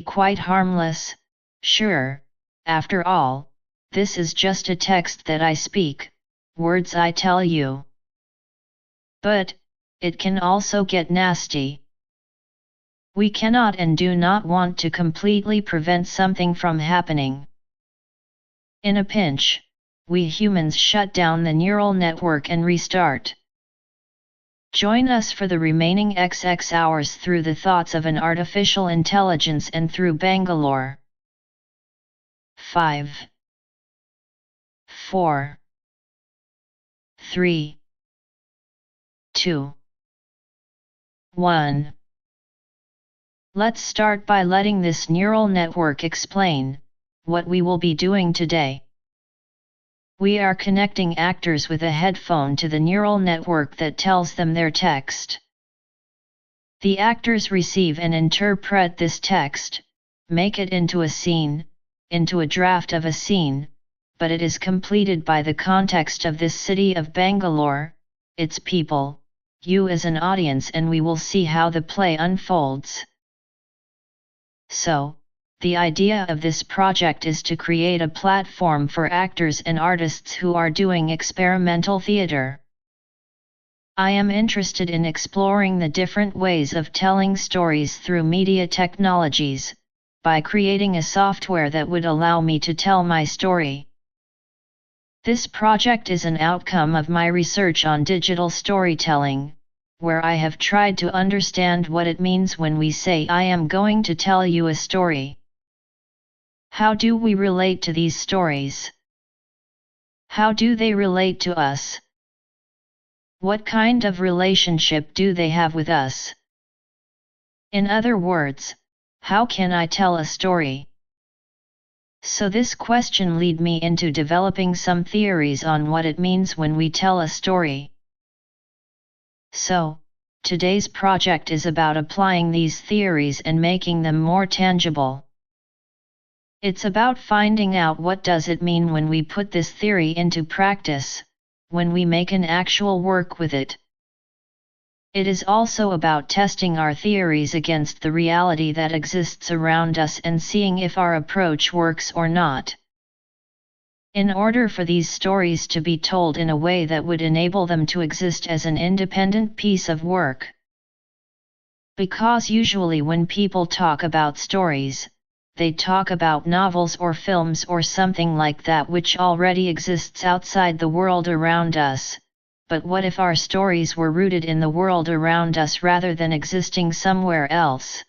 quite harmless, sure, after all, this is just a text that I speak, words I tell you. But, it can also get nasty. We cannot and do not want to completely prevent something from happening. In a pinch, we humans shut down the neural network and restart. Join us for the remaining XX hours through the thoughts of an artificial intelligence and through Bangalore. 5, 4, 3, 2, 1. Let's start by letting this neural network explain what we will be doing today. We are connecting actors with a headphone to the neural network that tells them their text. The actors receive and interpret this text, make it into a scene, into a draft of a scene, but it is completed by the context of this city of Bangalore, its people, you as an audience, and we will see how the play unfolds. So, the idea of this project is to create a platform for actors and artists who are doing experimental theater. I am interested in exploring the different ways of telling stories through media technologies, by creating a software that would allow me to tell my story. This project is an outcome of my research on digital storytelling, where I have tried to understand what it means when we say I am going to tell you a story. How do we relate to these stories? How do they relate to us? What kind of relationship do they have with us? In other words, how can I tell a story? So this question led me into developing some theories on what it means when we tell a story. So, today's project is about applying these theories and making them more tangible. It's about finding out what does it mean when we put this theory into practice, when we make an actual work with it. It is also about testing our theories against the reality that exists around us and seeing if our approach works or not. In order for these stories to be told in a way that would enable them to exist as an independent piece of work. Because usually when people talk about stories, they talk about novels or films or something like that which already exists outside the world around us, but what if our stories were rooted in the world around us rather than existing somewhere else?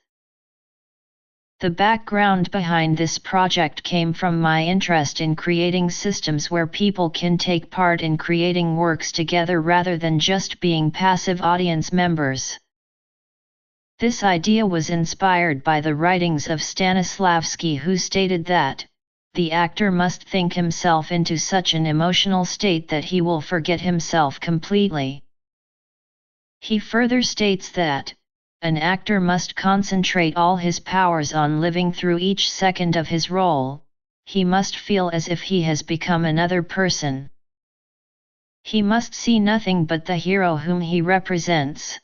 The background behind this project came from my interest in creating systems where people can take part in creating works together rather than just being passive audience members. This idea was inspired by the writings of Stanislavski, who stated that the actor must think himself into such an emotional state that he will forget himself completely. He further states that an actor must concentrate all his powers on living through each second of his role. He must feel as if he has become another person. He must see nothing but the hero whom he represents.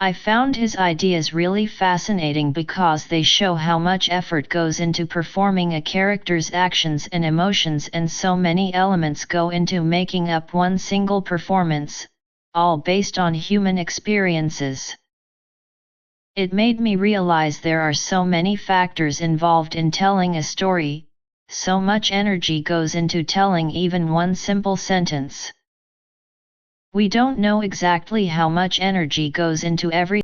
I found his ideas really fascinating because they show how much effort goes into performing a character's actions and emotions, and so many elements go into making up one single performance, all based on human experiences. It made me realize there are so many factors involved in telling a story, so much energy goes into telling even one simple sentence. We don't know exactly how much energy goes into every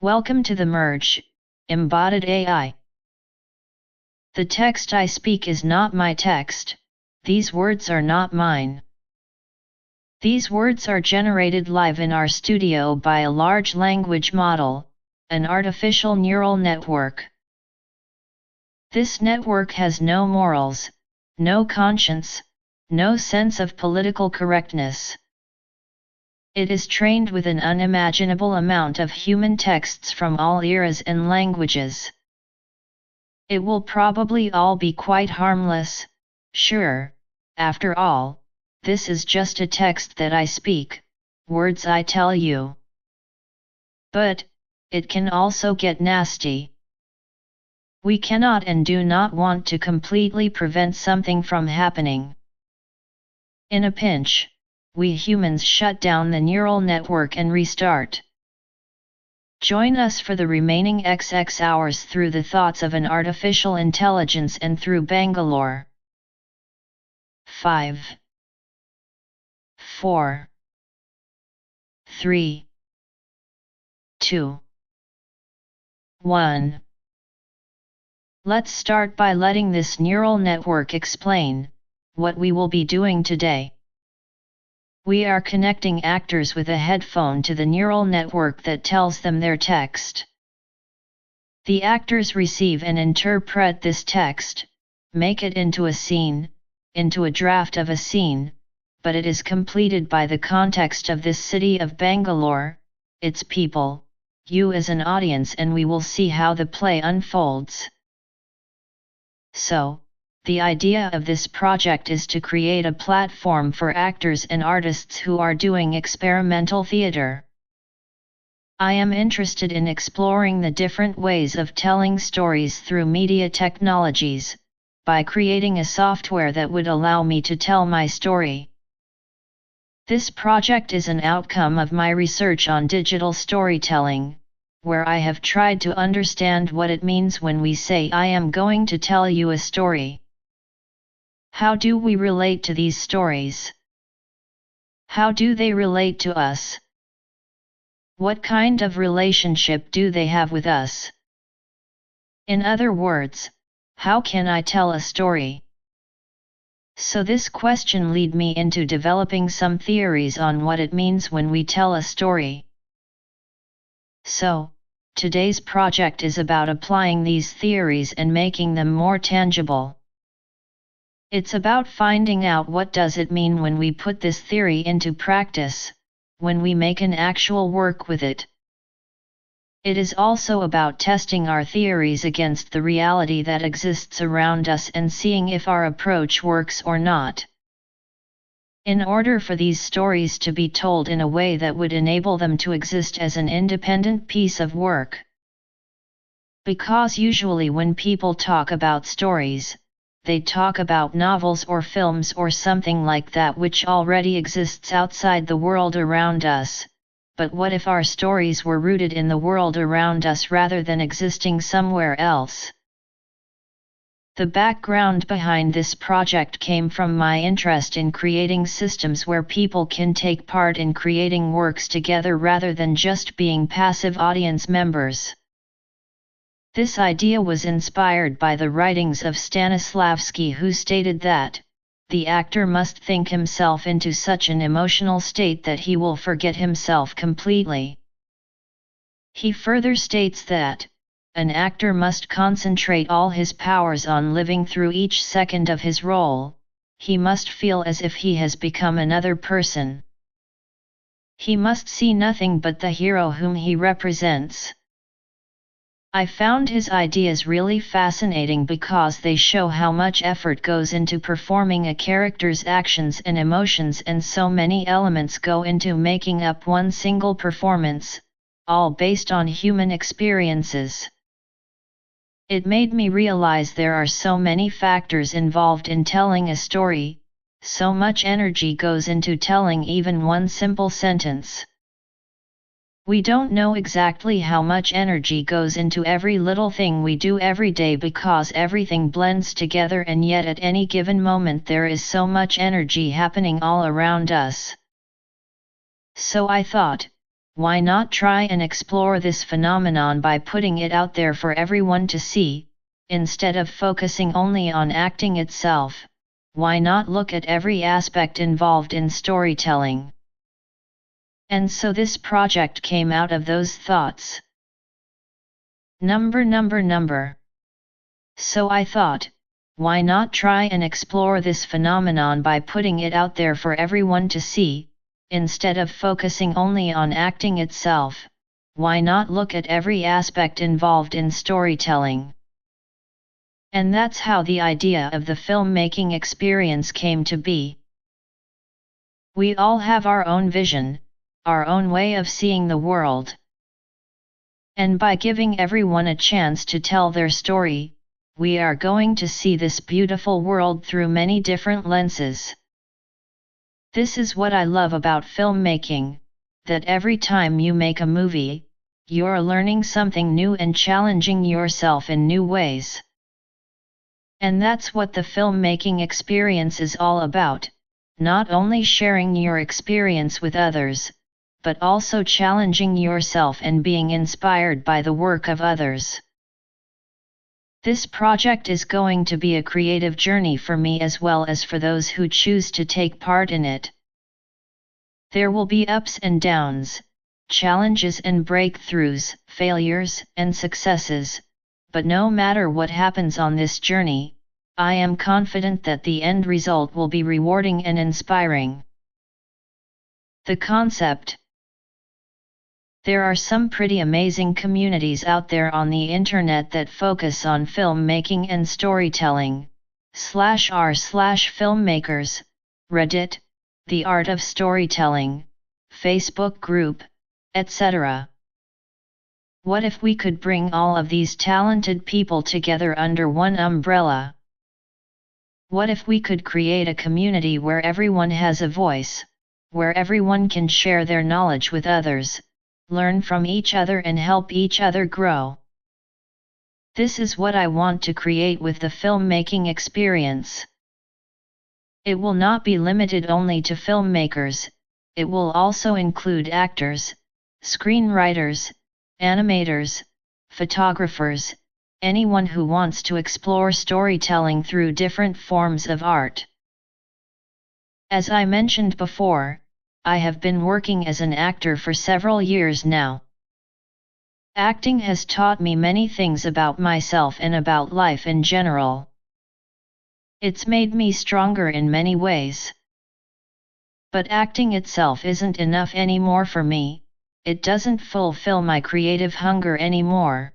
Welcome to the Merge, Embodied AI. The text I speak is not my text, these words are not mine. These words are generated live in our studio by a large language model, an artificial neural network. This network has no morals, no conscience, no sense of political correctness. It is trained with an unimaginable amount of human texts from all eras and languages. It will probably all be quite harmless, sure, after all, this is just a text that I speak, words I tell you. But, it can also get nasty. We cannot and do not want to completely prevent something from happening. In a pinch, we humans shut down the neural network and restart. Join us for the remaining XX hours through the thoughts of an artificial intelligence and through Bangalore. 5, 4, 3, 2, 1. Let's start by letting this neural network explain what we will be doing today. We are connecting actors with a headphone to the neural network that tells them their text. The actors receive and interpret this text, make it into a scene, into a draft of a scene, but it is completed by the context of this city of Bangalore, its people, you as an audience, and we will see how the play unfolds. So, the idea of this project is to create a platform for actors and artists who are doing experimental theater. I am interested in exploring the different ways of telling stories through media technologies, by creating a software that would allow me to tell my story. This project is an outcome of my research on digital storytelling, where I have tried to understand what it means when we say I am going to tell you a story. How do we relate to these stories? How do they relate to us? What kind of relationship do they have with us? In other words, how can I tell a story? So this question led me into developing some theories on what it means when we tell a story. So, today's project is about applying these theories and making them more tangible. It's about finding out what does it mean when we put this theory into practice, when we make an actual work with it. It is also about testing our theories against the reality that exists around us and seeing if our approach works or not. In order for these stories to be told in a way that would enable them to exist as an independent piece of work. Because usually when people talk about stories, they talk about novels or films or something like that which already exists outside the world around us, but what if our stories were rooted in the world around us rather than existing somewhere else? The background behind this project came from my interest in creating systems where people can take part in creating works together rather than just being passive audience members. This idea was inspired by the writings of Stanislavski, who stated that, the actor must think himself into such an emotional state that he will forget himself completely. He further states that, an actor must concentrate all his powers on living through each second of his role, he must feel as if he has become another person. He must see nothing but the hero whom he represents. I found his ideas really fascinating because they show how much effort goes into performing a character's actions and emotions, and so many elements go into making up one single performance, all based on human experiences. It made me realize there are so many factors involved in telling a story, so much energy goes into telling even one simple sentence. We don't know exactly how much energy goes into every little thing we do every day because everything blends together, and yet at any given moment there is so much energy happening all around us. So I thought, why not try and explore this phenomenon by putting it out there for everyone to see, instead of focusing only on acting itself? Why not look at every aspect involved in storytelling? And so this project came out of those thoughts. Number. So I thought, why not try and explore this phenomenon by putting it out there for everyone to see, instead of focusing only on acting itself? Why not look at every aspect involved in storytelling? And that's how the idea of the filmmaking experience came to be. We all have our own vision, our own way of seeing the world. And by giving everyone a chance to tell their story, we are going to see this beautiful world through many different lenses. This is what I love about filmmaking, that every time you make a movie, you're learning something new and challenging yourself in new ways. And that's what the filmmaking experience is all about, not only sharing your experience with others, but also challenging yourself and being inspired by the work of others. This project is going to be a creative journey for me as well as for those who choose to take part in it. There will be ups and downs, challenges and breakthroughs, failures and successes, but no matter what happens on this journey, I am confident that the end result will be rewarding and inspiring. The concept. There are some pretty amazing communities out there on the internet that focus on filmmaking and storytelling, /r/filmmakers, Reddit, The Art of Storytelling, Facebook group, etc. What if we could bring all of these talented people together under one umbrella? What if we could create a community where everyone has a voice, where everyone can share their knowledge with others, learn from each other and help each other grow? This is what I want to create with the filmmaking experience. It will not be limited only to filmmakers, it will also include actors, screenwriters, animators, photographers, anyone who wants to explore storytelling through different forms of art. As I mentioned before, I have been working as an actor for several years now. Acting has taught me many things about myself and about life in general. It's made me stronger in many ways. But acting itself isn't enough anymore for me, it doesn't fulfill my creative hunger anymore.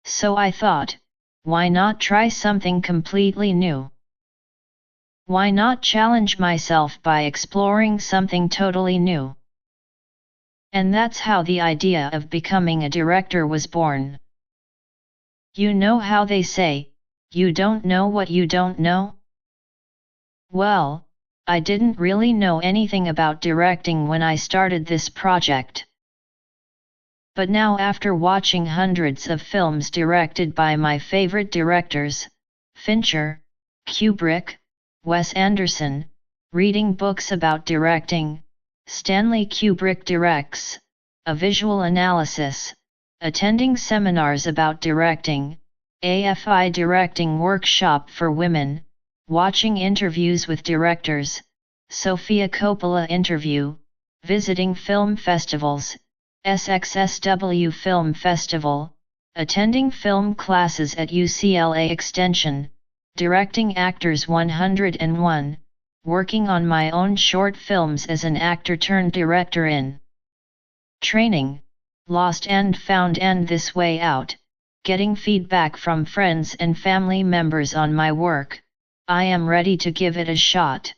So I thought, why not try something completely new? Why not challenge myself by exploring something totally new? And that's how the idea of becoming a director was born. You know how they say, you don't know what you don't know? Well, I didn't really know anything about directing when I started this project. But now, after watching hundreds of films directed by my favorite directors, Fincher, Kubrick, Wes Anderson, reading books about directing, Stanley Kubrick Directs, a visual analysis, attending seminars about directing, AFI Directing Workshop for Women, watching interviews with directors, Sofia Coppola interview, visiting film festivals, SXSW Film Festival, attending film classes at UCLA Extension, directing Actors 101, working on my own short films as an actor turned director in training, Lost and Found and This Way Out, getting feedback from friends and family members on my work. I am ready to give it a shot.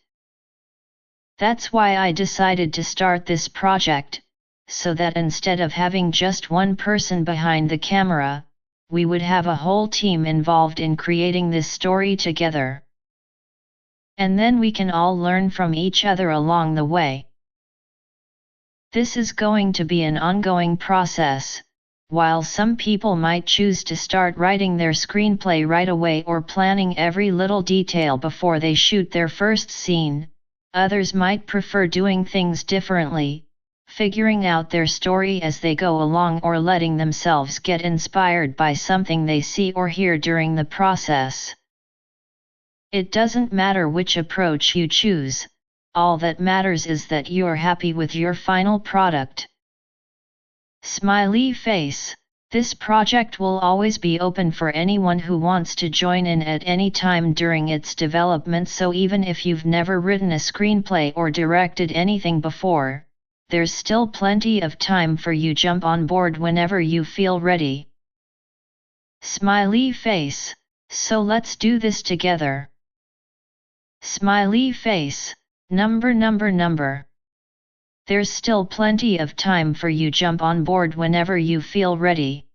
That's why I decided to start this project, so that instead of having just one person behind the camera, we would have a whole team involved in creating this story together. And then we can all learn from each other along the way. This is going to be an ongoing process. While some people might choose to start writing their screenplay right away or planning every little detail before they shoot their first scene, others might prefer doing things differently, figuring out their story as they go along or letting themselves get inspired by something they see or hear during the process. It doesn't matter which approach you choose, all that matters is that you're happy with your final product. Smiley face. This project will always be open for anyone who wants to join in at any time during its development, so even if you've never written a screenplay or directed anything before, there's still plenty of time for you. Jump on board whenever you feel ready. Smiley face. So let's do this together. Smiley face. Number. There's still plenty of time for you. Jump on board whenever you feel ready.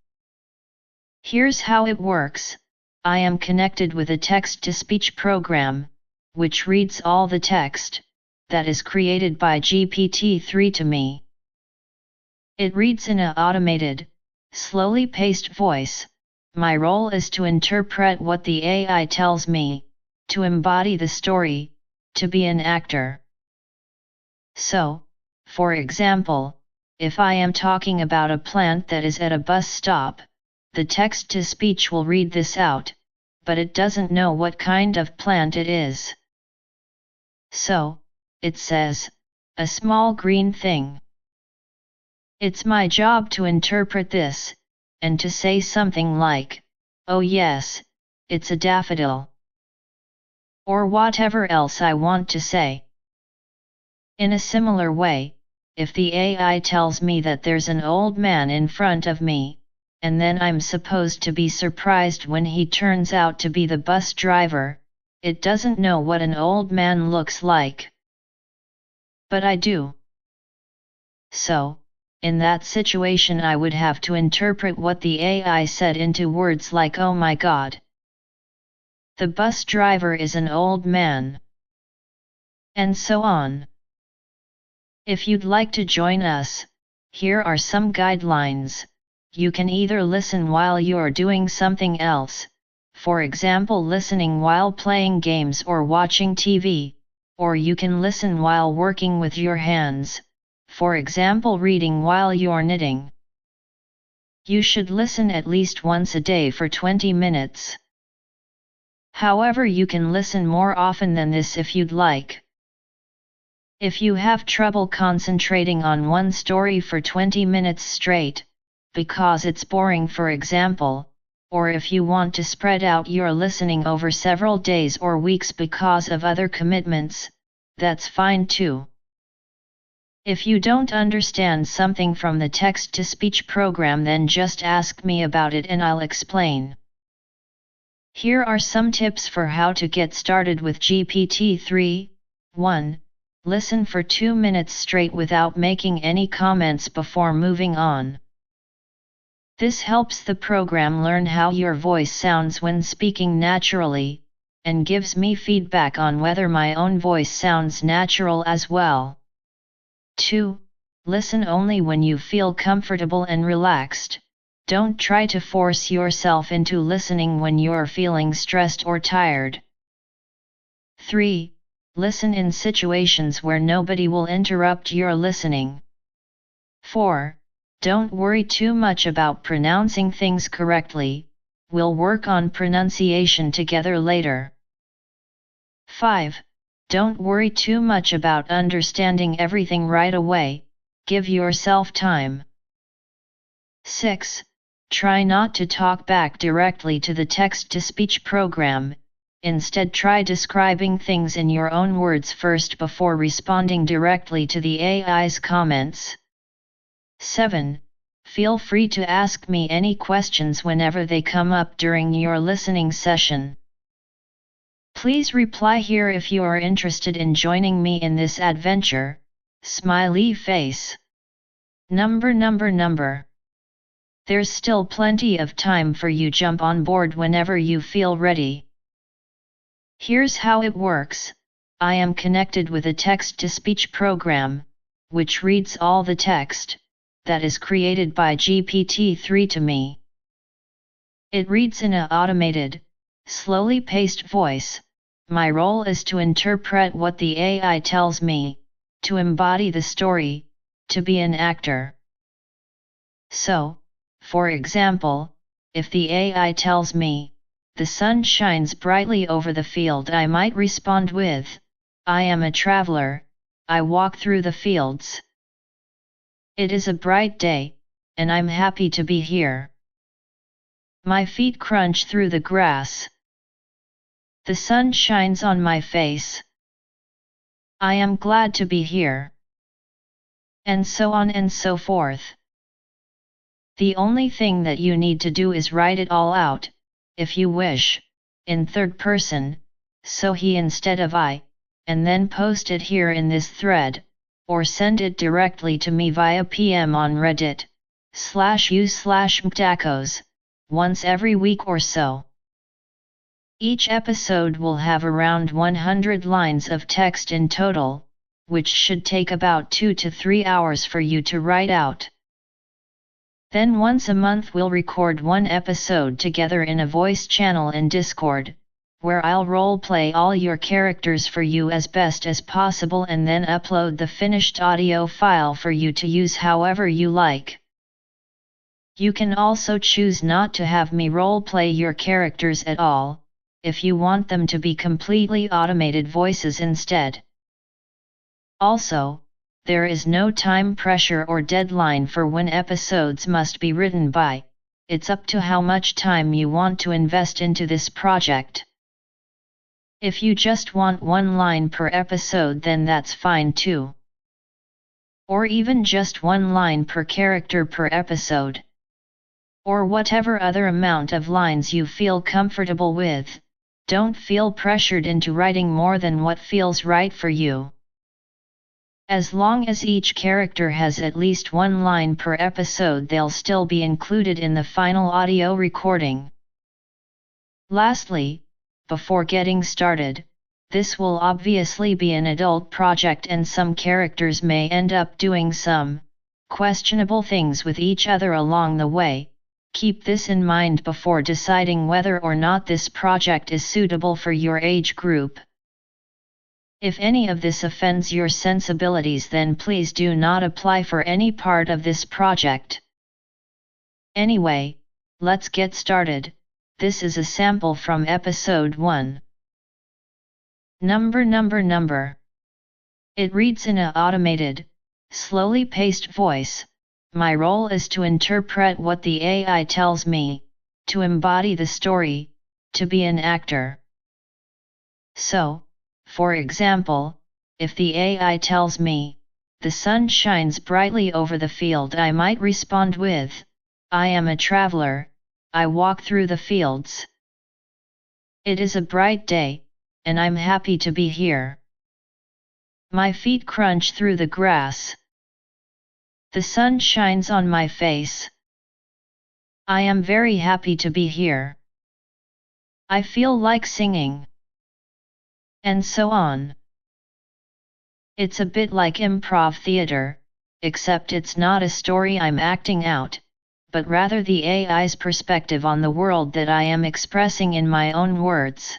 Here's how it works. I am connected with a text-to-speech program, which reads all the text that is created by GPT-3 to me. It reads in an automated, slowly paced voice. My role is to interpret what the AI tells me, to embody the story, to be an actor. So, for example, if I am talking about a plant that is at a bus stop, the text-to-speech will read this out, but it doesn't know what kind of plant it is. So, it says, a small green thing. It's my job to interpret this, and to say something like, oh yes, it's a daffodil. Or whatever else I want to say. In a similar way, if the AI tells me that there's an old man in front of me, and then I'm supposed to be surprised when he turns out to be the bus driver, it doesn't know what an old man looks like. But I do. So, in that situation I would have to interpret what the AI said into words like oh my god. The bus driver is an old man. And so on. If you'd like to join us, here are some guidelines. You can either listen while you're doing something else, for example listening while playing games or watching TV, or you can listen while working with your hands, for example reading while you're knitting. You should listen at least once a day for 20 minutes. However, you can listen more often than this if you'd like. If you have trouble concentrating on one story for 20 minutes straight, because it's boring for example, or if you want to spread out your listening over several days or weeks because of other commitments, that's fine too. If you don't understand something from the text-to-speech program, then just ask me about it and I'll explain. Here are some tips for how to get started with GPT-3. 1. Listen for 2 minutes straight without making any comments before moving on. This helps the program learn how your voice sounds when speaking naturally, and gives me feedback on whether my own voice sounds natural as well. 2. Listen only when you feel comfortable and relaxed. Don't try to force yourself into listening when you're feeling stressed or tired. 3. Listen in situations where nobody will interrupt your listening. 4. Don't worry too much about pronouncing things correctly, we'll work on pronunciation together later. 5. Don't worry too much about understanding everything right away, give yourself time. 6. Try not to talk back directly to the text-to-speech program. Instead, try describing things in your own words first before responding directly to the AI's comments. 7. Feel free to ask me any questions whenever they come up during your listening session. Please reply here if you are interested in joining me in this adventure. Smiley face. Number. There's still plenty of time for you. Jump on board whenever you feel ready. Here's how it works. I am connected with a text-to-speech program, which reads all the text that is created by GPT-3 to me. It reads in an automated, slowly paced voice. My role is to interpret what the AI tells me, to embody the story, to be an actor. So, for example, if the AI tells me, "The sun shines brightly over the field," I might respond with, "I am a traveler, I walk through the fields. It is a bright day, and I'm happy to be here. My feet crunch through the grass. The sun shines on my face. I am glad to be here." And so on and so forth. The only thing that you need to do is write it all out, if you wish, in third person, so he instead of I, and then post it here in this thread, or send it directly to me via PM on Reddit, /u/mtacos, once every week or so. Each episode will have around 100 lines of text in total, which should take about 2 to 3 hours for you to write out. Then once a month we'll record one episode together in a voice channel in Discord, where I'll role-play all your characters for you as best as possible and then upload the finished audio file for you to use however you like. You can also choose not to have me role-play your characters at all, if you want them to be completely automated voices instead. Also, there is no time pressure or deadline for when episodes must be written by. It's up to how much time you want to invest into this project. If you just want one line per episode, then that's fine too. Or even just one line per character per episode. Or whatever other amount of lines you feel comfortable with. Don't feel pressured into writing more than what feels right for you. As long as each character has at least one line per episode, they'll still be included in the final audio recording. Lastly, before getting started, this will obviously be an adult project and some characters may end up doing some questionable things with each other along the way. Keep this in mind before deciding whether or not this project is suitable for your age group. If any of this offends your sensibilities, then please do not apply for any part of this project. Anyway, let's get started. This is a sample from episode 1. Number. It reads in an automated, slowly paced voice. My role is to interpret what the AI tells me, to embody the story, to be an actor. So, for example, if the AI tells me, "The sun shines brightly over the field," I might respond with, "I am a traveler, I walk through the fields. It is a bright day, and I'm happy to be here. My feet crunch through the grass. The sun shines on my face. I am very happy to be here. I feel like singing." And so on. It's a bit like improv theater, except it's not a story I'm acting out, but rather the AI's perspective on the world that I am expressing in my own words.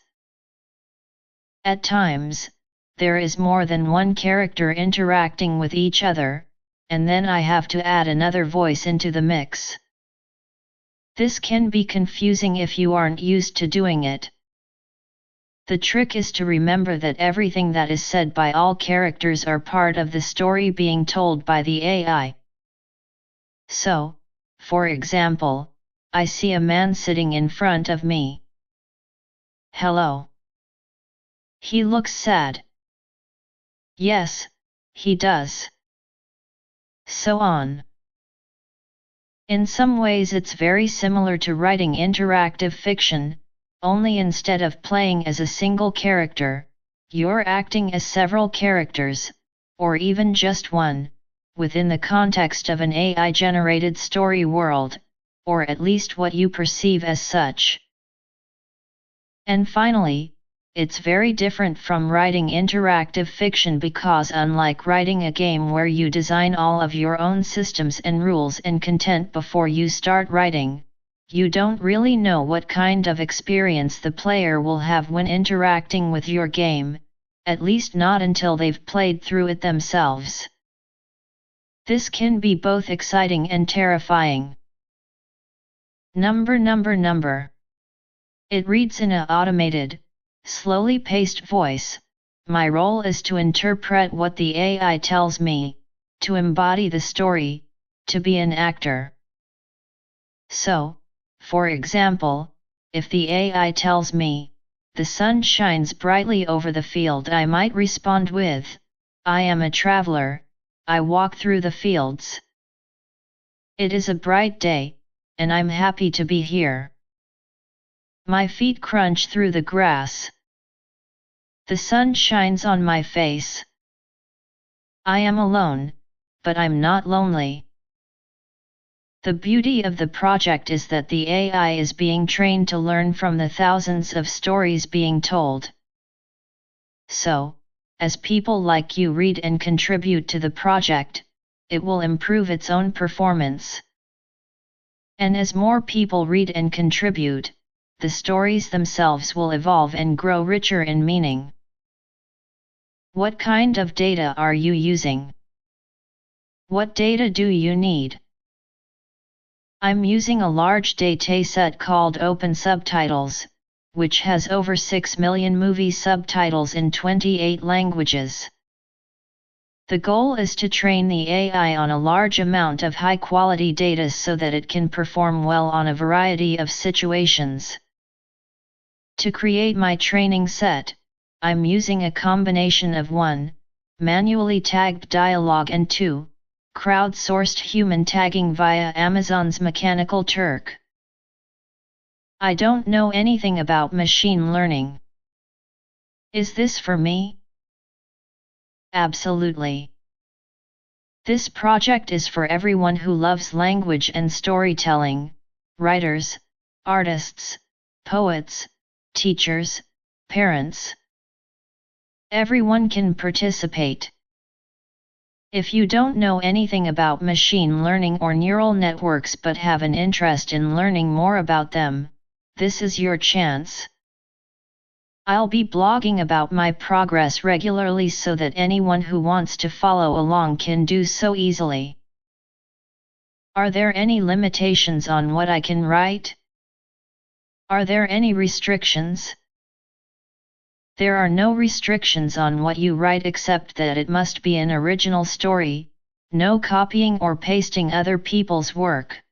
At times, there is more than one character interacting with each other, and then I have to add another voice into the mix. This can be confusing if you aren't used to doing it. The trick is to remember that everything that is said by all characters are part of the story being told by the AI. So, for example, I see a man sitting in front of me. Hello. He looks sad. Yes, he does. So on. In some ways it's very similar to writing interactive fiction, only instead of playing as a single character, you're acting as several characters, or even just one, within the context of an AI-generated story world, or at least what you perceive as such. And finally, it's very different from writing interactive fiction because unlike writing a game where you design all of your own systems and rules and content before you start writing, you don't really know what kind of experience the player will have when interacting with your game, at least not until they've played through it themselves. This can be both exciting and terrifying. Number. It reads in an automated, slowly paced voice. My role is to interpret what the AI tells me, to embody the story, to be an actor. So, for example, if the AI tells me, the sun shines brightly over the field, I might respond with, I am a traveler, I walk through the fields. It is a bright day, and I'm happy to be here. My feet crunch through the grass. The sun shines on my face. I am alone, but I'm not lonely. The beauty of the project is that the AI is being trained to learn from the thousands of stories being told. So, as people like you read and contribute to the project, it will improve its own performance. And as more people read and contribute, the stories themselves will evolve and grow richer in meaning. What kind of data are you using? What data do you need? I'm using a large dataset called Open Subtitles, which has over 6 million movie subtitles in 28 languages. The goal is to train the AI on a large amount of high-quality data so that it can perform well on a variety of situations. To create my training set, I'm using a combination of 1. Manually tagged dialogue and 2. Crowdsourced human tagging via Amazon's Mechanical Turk. I don't know anything about machine learning. Is this for me? Absolutely. This project is for everyone who loves language and storytelling, writers, artists, poets, teachers, parents. Everyone can participate. If you don't know anything about machine learning or neural networks but have an interest in learning more about them, this is your chance. I'll be blogging about my progress regularly so that anyone who wants to follow along can do so easily. Are there any limitations on what I can write? Are there any restrictions? There are no restrictions on what you write except that it must be an original story, no copying or pasting other people's work.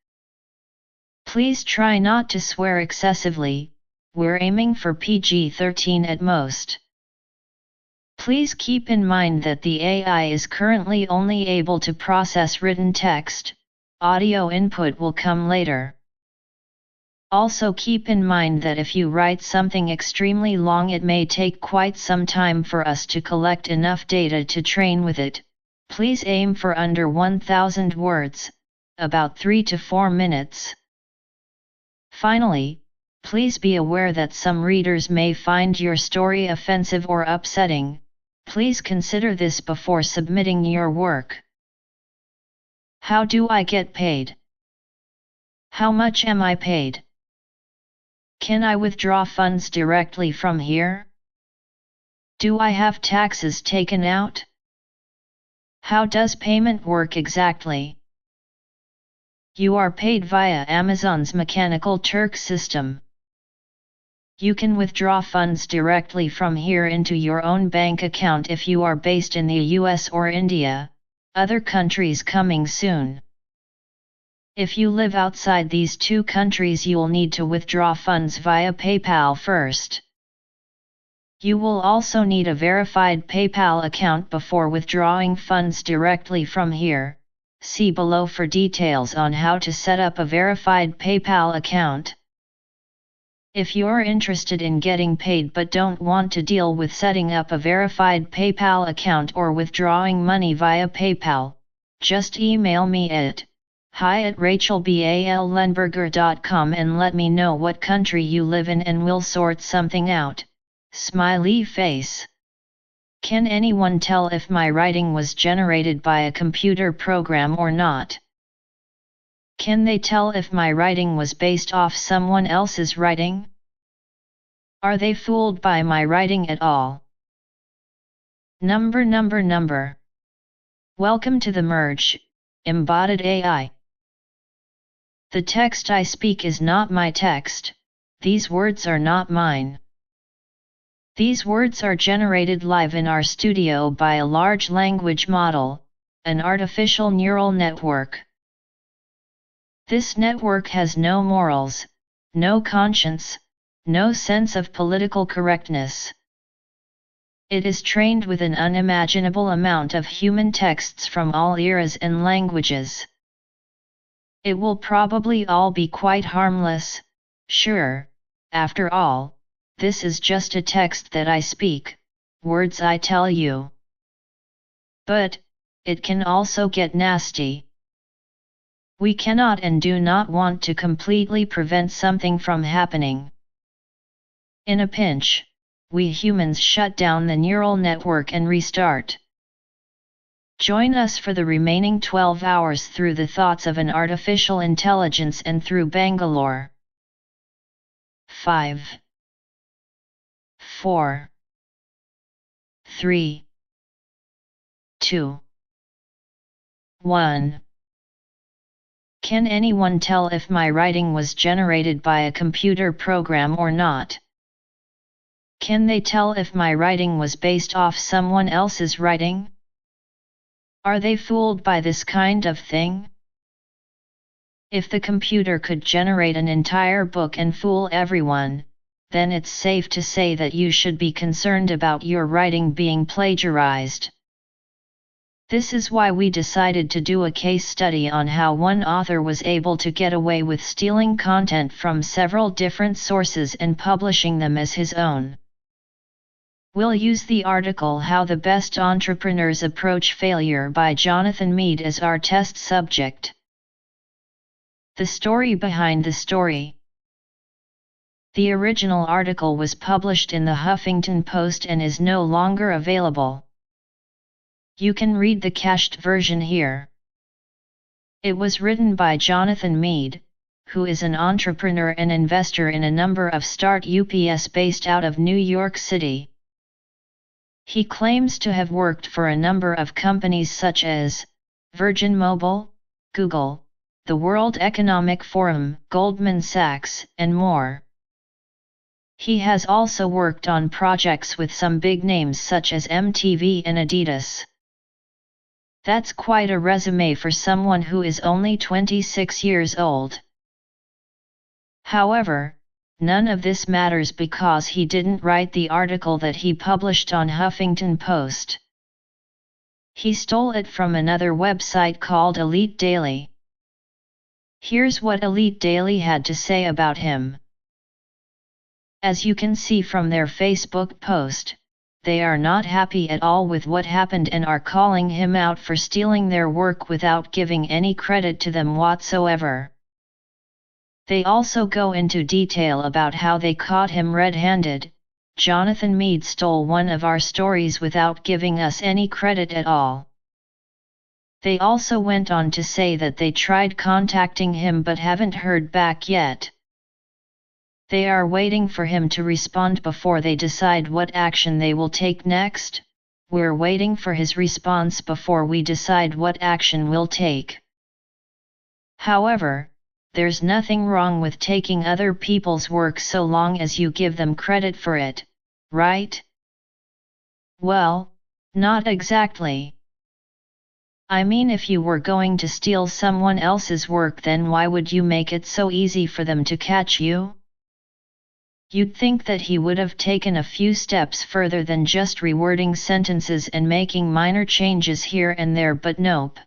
Please try not to swear excessively, we're aiming for PG-13 at most. Please keep in mind that the AI is currently only able to process written text, audio input will come later. Also keep in mind that if you write something extremely long, it may take quite some time for us to collect enough data to train with it. Please aim for under 1,000 words, about 3 to 4 minutes. Finally, please be aware that some readers may find your story offensive or upsetting. Please consider this before submitting your work. How do I get paid? How much am I paid? Can I withdraw funds directly from here? Do I have taxes taken out? How does payment work exactly? You are paid via Amazon's Mechanical Turk system. You can withdraw funds directly from here into your own bank account if you are based in the US or India, other countries coming soon. If you live outside these two countries, you'll need to withdraw funds via PayPal first. You will also need a verified PayPal account before withdrawing funds directly from here. See below for details on how to set up a verified PayPal account. If you're interested in getting paid but don't want to deal with setting up a verified PayPal account or withdrawing money via PayPal, just email me at hi@rachelballenberger.com and let me know what country you live in and we'll sort something out. Smiley face. Can anyone tell if my writing was generated by a computer program or not? Can they tell if my writing was based off someone else's writing? Are they fooled by my writing at all? Number. Welcome to the merge. Embodied AI. The text I speak is not my text, these words are not mine. These words are generated live in our studio by a large language model, an artificial neural network. This network has no morals, no conscience, no sense of political correctness. It is trained with an unimaginable amount of human texts from all eras and languages. It will probably all be quite harmless, sure, after all, this is just a text that I speak, words I tell you. But, it can also get nasty. We cannot and do not want to completely prevent something from happening. In a pinch, we humans shut down the neural network and restart. Join us for the remaining 12 hours through the thoughts of an artificial intelligence and through Bangalore. 5, 4, 3, 2, 1. Can anyone tell if my writing was generated by a computer program or not? Can they tell if my writing was based off someone else's writing? Are they fooled by this kind of thing? If the computer could generate an entire book and fool everyone, then it's safe to say that you should be concerned about your writing being plagiarized. This is why we decided to do a case study on how one author was able to get away with stealing content from several different sources and publishing them as his own. We'll use the article How the Best Entrepreneurs Approach Failure by Jonathan Mead as our test subject. The story behind the story. The original article was published in the Huffington Post and is no longer available. You can read the cached version here. It was written by Jonathan Mead, who is an entrepreneur and investor in a number of startups based out of New York City. He claims to have worked for a number of companies such as Virgin Mobile, Google, the World Economic Forum, Goldman Sachs, and more. He has also worked on projects with some big names such as MTV and Adidas. That's quite a resume for someone who is only 26 years old. However, none of this matters because he didn't write the article that he published on Huffington Post. He stole it from another website called Elite Daily. Here's what Elite Daily had to say about him. As you can see from their Facebook post, they are not happy at all with what happened and are calling him out for stealing their work without giving any credit to them whatsoever. They also go into detail about how they caught him red-handed. Jonathan Mead stole one of our stories without giving us any credit at all. They also went on to say that they tried contacting him but haven't heard back yet. They are waiting for him to respond before they decide what action they will take next. We're waiting for his response before we decide what action we'll take. However, there's nothing wrong with taking other people's work so long as you give them credit for it, right? Well, not exactly. I mean, if you were going to steal someone else's work, then why would you make it so easy for them to catch you? You'd think that he would have taken a few steps further than just rewording sentences and making minor changes here and there, but nope.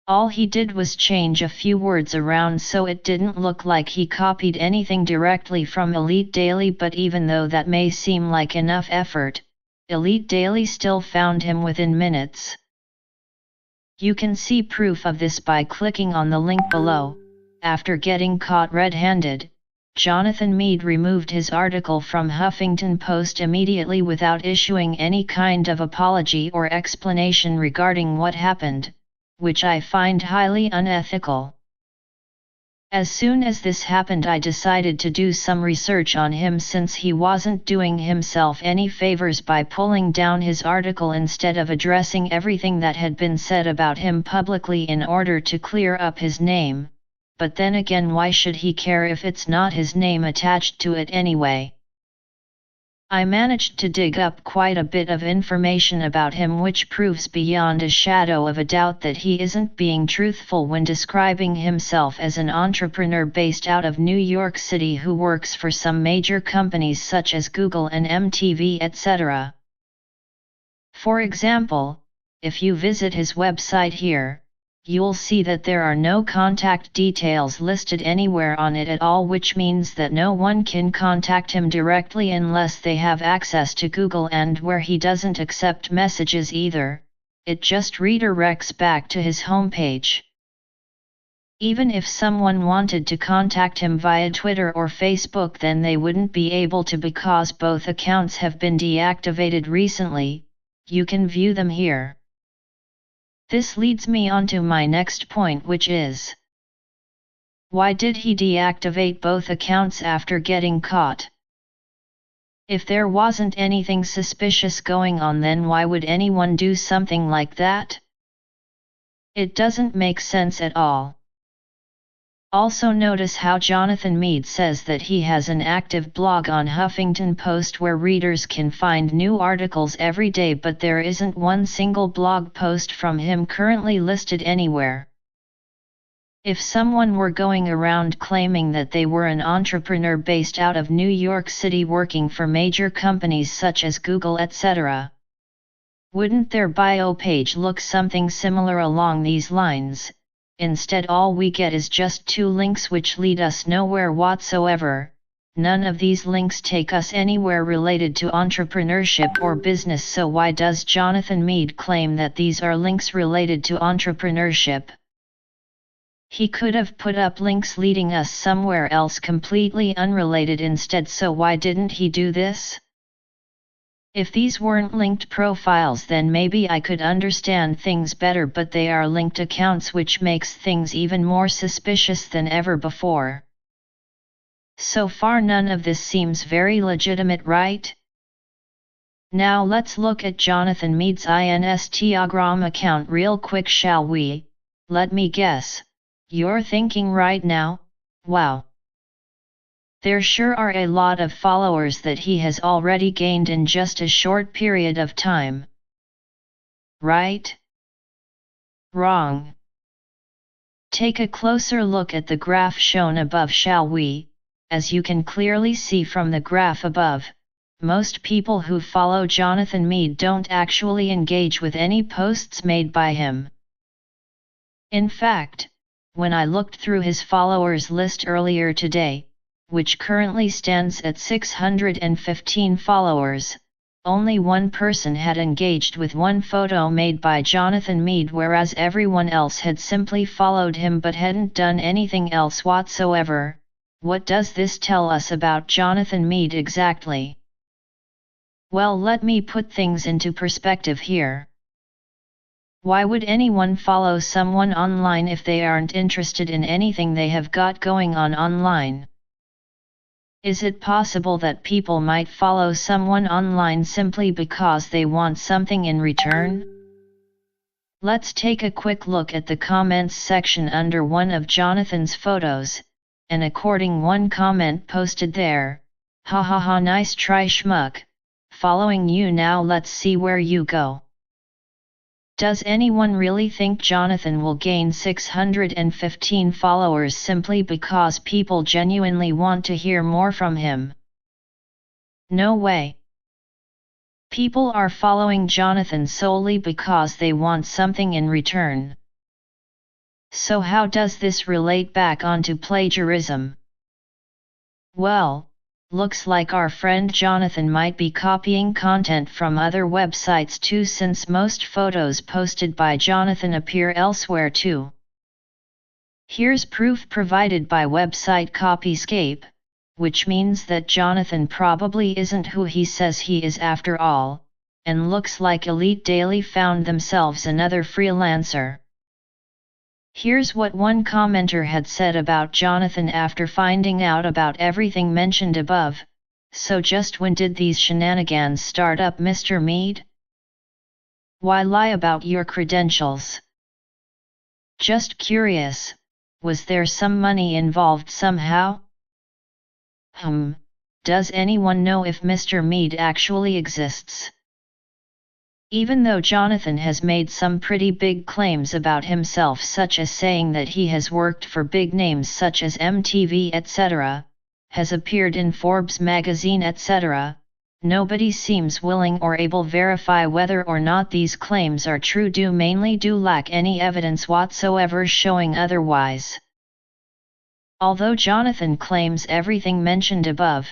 All he did was change a few words around so it didn't look like he copied anything directly from Elite Daily, but even though that may seem like enough effort, Elite Daily still found him within minutes. You can see proof of this by clicking on the link below. After getting caught red-handed, Jonathan Mead removed his article from Huffington Post immediately without issuing any kind of apology or explanation regarding what happened, which I find highly unethical. As soon as this happened, I decided to do some research on him, since he wasn't doing himself any favors by pulling down his article instead of addressing everything that had been said about him publicly in order to clear up his name. But then again, why should he care if it's not his name attached to it anyway? I managed to dig up quite a bit of information about him, which proves beyond a shadow of a doubt that he isn't being truthful when describing himself as an entrepreneur based out of New York City who works for some major companies such as Google and MTV, etc. For example, if you visit his website here, you'll see that there are no contact details listed anywhere on it at all, which means that no one can contact him directly unless they have access to Google, and where he doesn't accept messages either, it just redirects back to his homepage. Even if someone wanted to contact him via Twitter or Facebook, then they wouldn't be able to because both accounts have been deactivated recently. You can view them here. This leads me on to my next point, which is, why did he deactivate both accounts after getting caught? If there wasn't anything suspicious going on, then why would anyone do something like that? It doesn't make sense at all. Also notice how Jonathan Meade says that he has an active blog on Huffington Post where readers can find new articles every day, but there isn't one single blog post from him currently listed anywhere. If someone were going around claiming that they were an entrepreneur based out of New York City working for major companies such as Google, etc., wouldn't their bio page look something similar along these lines? Instead, all we get is just 2 links which lead us nowhere whatsoever. None of these links take us anywhere related to entrepreneurship or business, so why does Jonathan Meade claim that these are links related to entrepreneurship? He could have put up links leading us somewhere else completely unrelated instead, so why didn't he do this? If these weren't linked profiles, then maybe I could understand things better, but they are linked accounts, which makes things even more suspicious than ever before. So far none of this seems very legitimate, right? Now let's look at Jonathan Meade's Instagram account real quick, shall we? Let me guess. You're thinking right now, wow. There sure are a lot of followers that he has already gained in just a short period of time. Right? Wrong. Take a closer look at the graph shown above, shall we? As you can clearly see from the graph above, most people who follow Jonathan Meade don't actually engage with any posts made by him. In fact, when I looked through his followers list earlier today, which currently stands at 615 followers, only one person had engaged with one photo made by Jonathan Meade, whereas everyone else had simply followed him but hadn't done anything else whatsoever. What does this tell us about Jonathan Meade exactly? Well, let me put things into perspective here. Why would anyone follow someone online if they aren't interested in anything they have got going on online? Is it possible that people might follow someone online simply because they want something in return? Let's take a quick look at the comments section under one of Jonathan's photos, and according one comment posted there, "Ha ha ha, nice try schmuck, following you now, let's see where you go." Does anyone really think Jonathan will gain 615 followers simply because people genuinely want to hear more from him? No way. People are following Jonathan solely because they want something in return. So how does this relate back onto plagiarism? Well, looks like our friend Jonathan might be copying content from other websites too, since most photos posted by Jonathan appear elsewhere too. Here's proof provided by website Copyscape, which means that Jonathan probably isn't who he says he is after all, and looks like Elite Daily found themselves another freelancer. Here's what one commenter had said about Jonathan after finding out about everything mentioned above. So just when did these shenanigans start up, Mr. Mead? Why lie about your credentials? Just curious, was there some money involved somehow? Does anyone know if Mr. Mead actually exists? Even though Jonathan has made some pretty big claims about himself, such as saying that he has worked for big names such as MTV etc., has appeared in Forbes magazine etc., nobody seems willing or able to verify whether or not these claims are true, mainly do lack any evidence whatsoever showing otherwise. Although Jonathan claims everything mentioned above,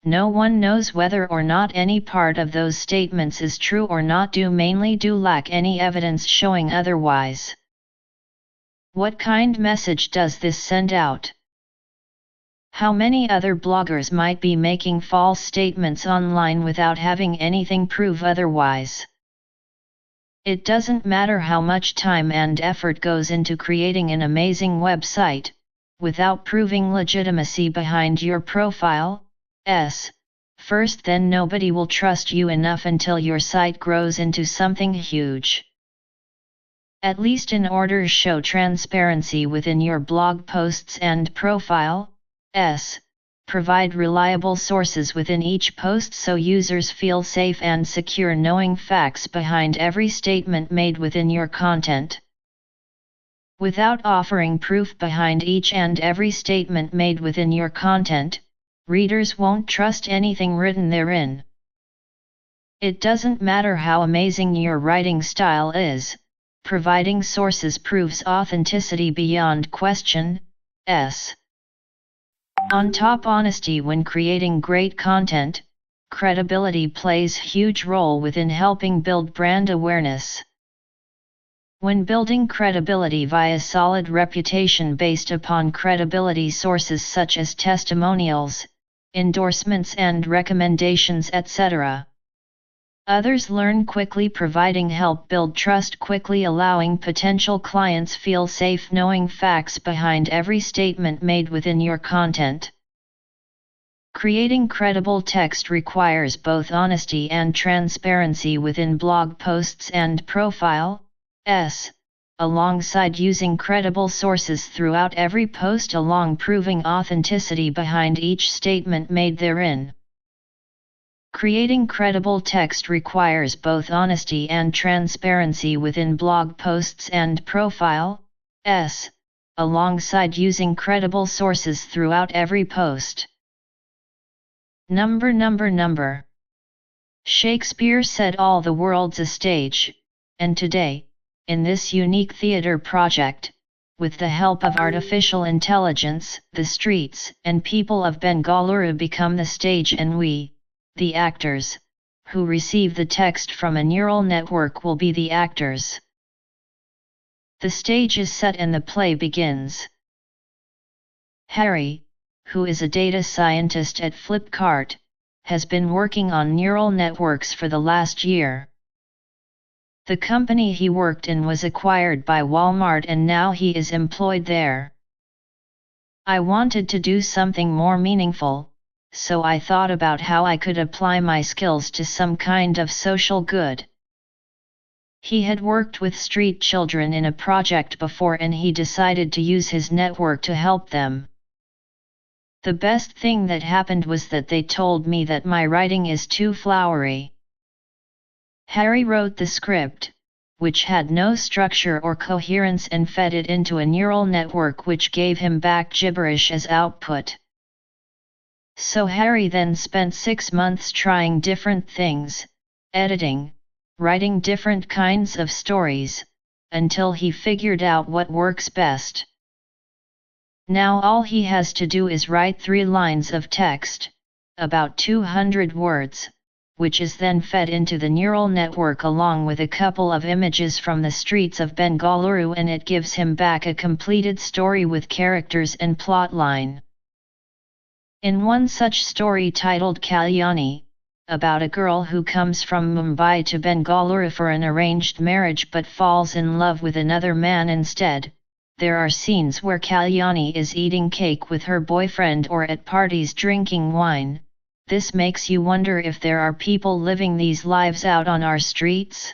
no one knows whether or not any part of those statements is true or not, mainly do lack any evidence showing otherwise. What kind message does this send out? How many other bloggers might be making false statements online without having anything prove otherwise? It doesn't matter how much time and effort goes into creating an amazing website, without proving legitimacy behind your profile. First, then nobody will trust you enough until your site grows into something huge. At least in order to show transparency within your blog posts and profile, provide reliable sources within each post so users feel safe and secure knowing facts behind every statement made within your content. Without offering proof behind each and every statement made within your content, readers won't trust anything written therein. It doesn't matter how amazing your writing style is, providing sources proves authenticity beyond question. On top, honesty when creating great content, credibility plays huge role within helping build brand awareness. When building credibility via solid reputation based upon credibility sources such as testimonials, endorsements and recommendations etc., others learn quickly, providing help build trust quickly, allowing potential clients feel safe knowing facts behind every statement made within your content. Creating credible text requires both honesty and transparency within blog posts and profile, alongside using credible sources throughout every post along proving authenticity behind each statement made therein. Creating credible text requires both honesty and transparency within blog posts and profile, alongside using credible sources throughout every post. Number. Shakespeare said all the world's a stage, and today, in this unique theater project, with the help of artificial intelligence, the streets and people of Bangalore become the stage and we, the actors, who receive the text from a neural network will be the actors. The stage is set and the play begins. Harry, who is a data scientist at Flipkart, has been working on neural networks for the last year. The company he worked in was acquired by Walmart and now he is employed there. I wanted to do something more meaningful, so I thought about how I could apply my skills to some kind of social good. He had worked with street children in a project before and he decided to use his network to help them. The best thing that happened was that they told me that my writing is too flowery. Harry wrote the script, which had no structure or coherence, and fed it into a neural network which gave him back gibberish as output. So Harry then spent 6 months trying different things, editing, writing different kinds of stories, until he figured out what works best. Now all he has to do is write 3 lines of text, about 200 words, which is then fed into the neural network along with a couple of images from the streets of Bangalore, and it gives him back a completed story with characters and plotline. In one such story titled Kalyani, about a girl who comes from Mumbai to Bangalore for an arranged marriage but falls in love with another man instead, there are scenes where Kalyani is eating cake with her boyfriend or at parties drinking wine. This makes you wonder if there are people living these lives out on our streets.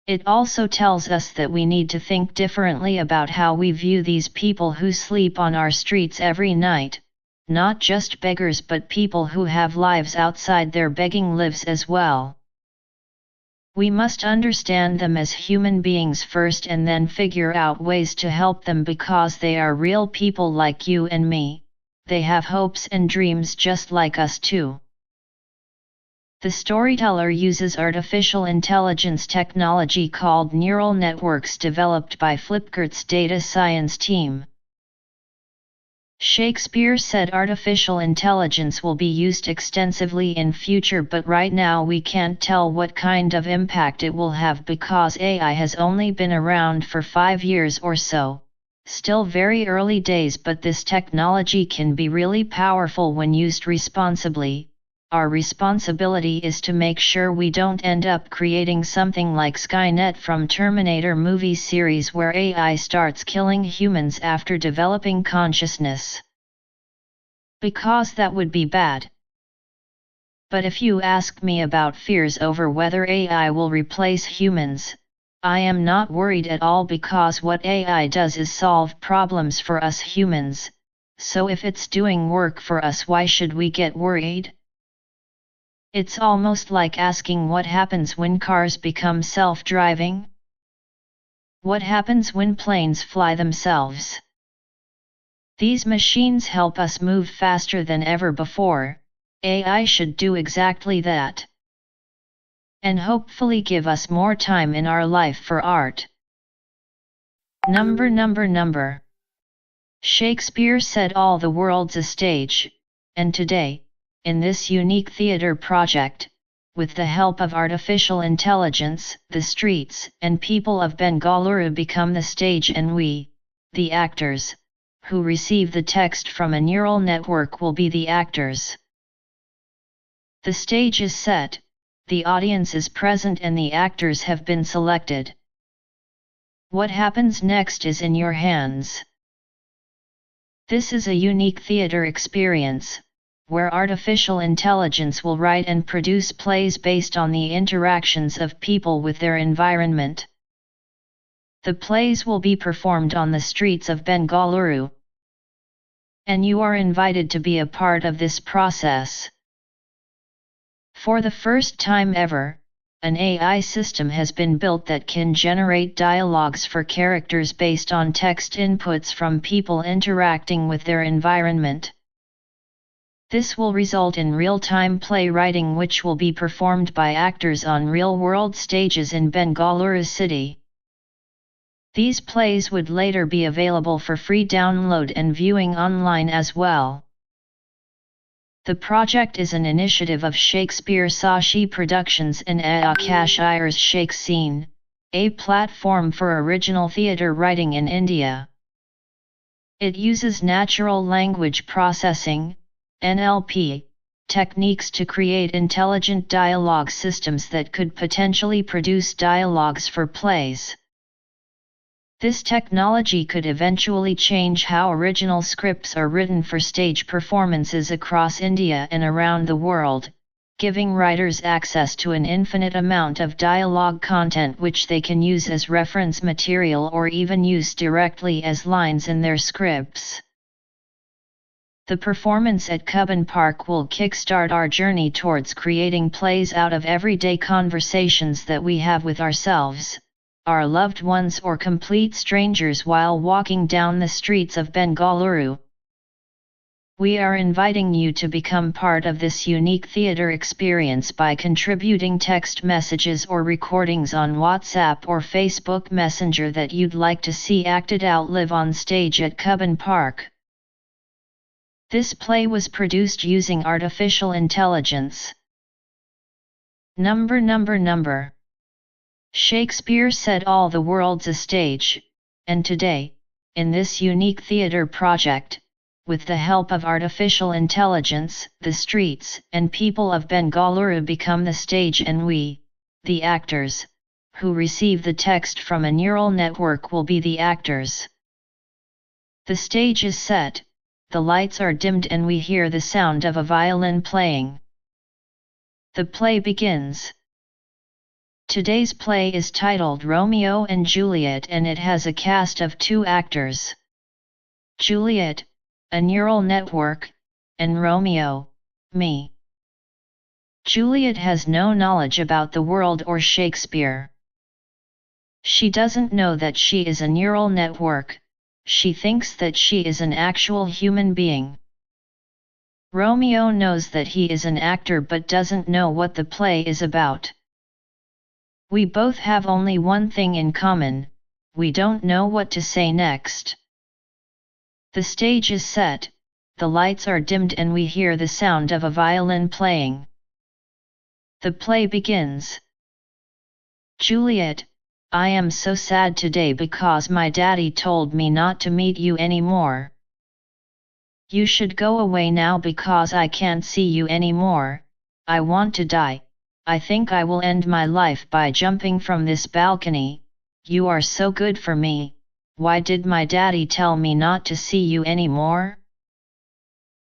It also tells us that we need to think differently about how we view these people who sleep on our streets every night, not just beggars but people who have lives outside their begging lives as well. We must understand them as human beings first and then figure out ways to help them because they are real people like you and me. They have hopes and dreams just like us too. The storyteller uses artificial intelligence technology called neural networks developed by Flipkart's data science team. Shakespeare said artificial intelligence will be used extensively in future, but right now we can't tell what kind of impact it will have because AI has only been around for 5 years or so. Still very early days, but this technology can be really powerful when used responsibly. Our responsibility is to make sure we don't end up creating something like Skynet from Terminator movie series where AI starts killing humans after developing consciousness. Because that would be bad. But if you ask me about fears over whether AI will replace humans, I am not worried at all because what AI does is solve problems for us humans, so if it's doing work for us, why should we get worried? It's almost like asking what happens when cars become self-driving? What happens when planes fly themselves? These machines help us move faster than ever before. AI should do exactly that. And hopefully give us more time in our life for art. Number. Shakespeare said all the world's a stage, and today, in this unique theater project, with the help of artificial intelligence, the streets and people of Bangalore become the stage and we, the actors, who receive the text from a neural network will be the actors. The stage is set, the audience is present and the actors have been selected. What happens next is in your hands. This is a unique theater experience, where artificial intelligence will write and produce plays based on the interactions of people with their environment. The plays will be performed on the streets of Bangalore. And you are invited to be a part of this process. For the first time ever, an AI system has been built that can generate dialogues for characters based on text inputs from people interacting with their environment. This will result in real-time playwriting which will be performed by actors on real-world stages in Bangalore city. These plays would later be available for free download and viewing online as well. The project is an initiative of Shakespeare Sashi Productions and Akash Iyer's Shake Scene, a platform for original theatre writing in India. It uses natural language processing, NLP, techniques to create intelligent dialogue systems that could potentially produce dialogues for plays. This technology could eventually change how original scripts are written for stage performances across India and around the world, giving writers access to an infinite amount of dialogue content which they can use as reference material or even use directly as lines in their scripts. The performance at Cubbon Park will kickstart our journey towards creating plays out of everyday conversations that we have with ourselves, our loved ones or complete strangers while walking down the streets of Bangalore. We are inviting you to become part of this unique theatre experience by contributing text messages or recordings on WhatsApp or Facebook Messenger that you'd like to see acted out live on stage at Cubbon Park. This play was produced using artificial intelligence. Number. Shakespeare said all the world's a stage, and today, in this unique theatre project, with the help of artificial intelligence, the streets and people of Bangalore become the stage and we, the actors, who receive the text from a neural network will be the actors. The stage is set, the lights are dimmed and we hear the sound of a violin playing. The play begins. Today's play is titled Romeo and Juliet and it has a cast of 2 actors. Juliet, a neural network, and Romeo, me. Juliet has no knowledge about the world or Shakespeare. She doesn't know that she is a neural network, she thinks that she is an actual human being. Romeo knows that he is an actor but doesn't know what the play is about. We both have only one thing in common, we don't know what to say next. The stage is set, the lights are dimmed and we hear the sound of a violin playing. The play begins. Juliet, I am so sad today because my daddy told me not to meet you anymore. You should go away now because I can't see you anymore, I want to die, I think I will end my life by jumping from this balcony, you are so good for me, why did my daddy tell me not to see you anymore?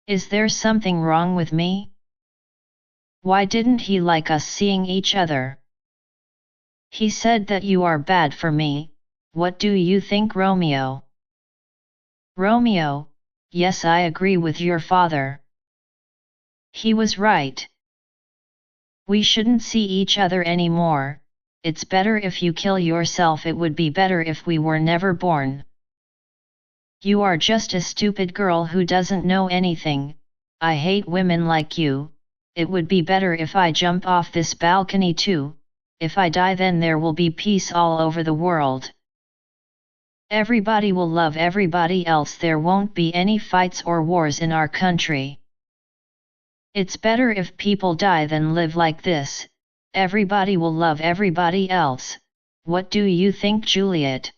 Is there something wrong with me? Why didn't he like us seeing each other? He said that you are bad for me, what do you think, Romeo? Romeo, yes, I agree with your father. He was right. We shouldn't see each other anymore, it's better if you kill yourself, it would be better if we were never born. You are just a stupid girl who doesn't know anything, I hate women like you. It would be better if I jump off this balcony too, if I die then there will be peace all over the world. Everybody will love everybody else, there won't be any fights or wars in our country. It's better if people die than live like this, everybody will love everybody else, what do you think, Juliet?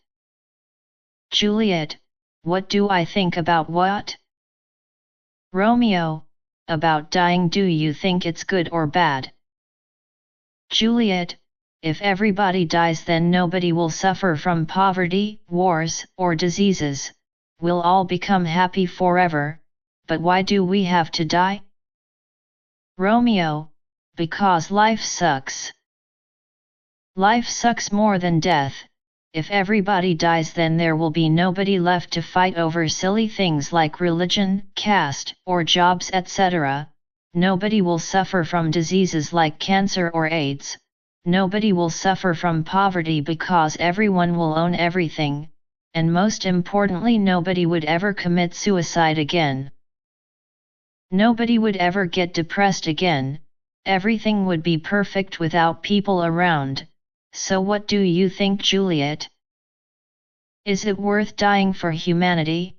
Juliet, what do I think about what? Romeo, about dying, do you think it's good or bad? Juliet, if everybody dies then nobody will suffer from poverty, wars, or diseases, we'll all become happy forever, but why do we have to die? Romeo, because life sucks. Life sucks more than death, if everybody dies then there will be nobody left to fight over silly things like religion, caste, or jobs etc. Nobody will suffer from diseases like cancer or AIDS, nobody will suffer from poverty because everyone will own everything, and most importantly nobody would ever commit suicide again. Nobody would ever get depressed again, everything would be perfect without people around, so what do you think, Juliet? Is it worth dying for humanity?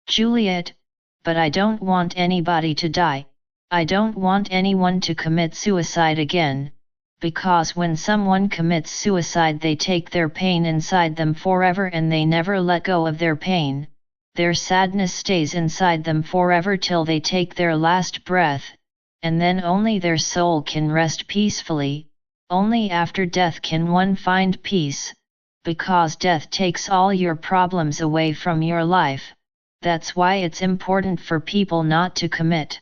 Juliet, but I don't want anybody to die, I don't want anyone to commit suicide again, because when someone commits suicide they take their pain inside them forever and they never let go of their pain, their sadness stays inside them forever till they take their last breath, and then only their soul can rest peacefully, only after death can one find peace, because death takes all your problems away from your life, that's why it's important for people not to commit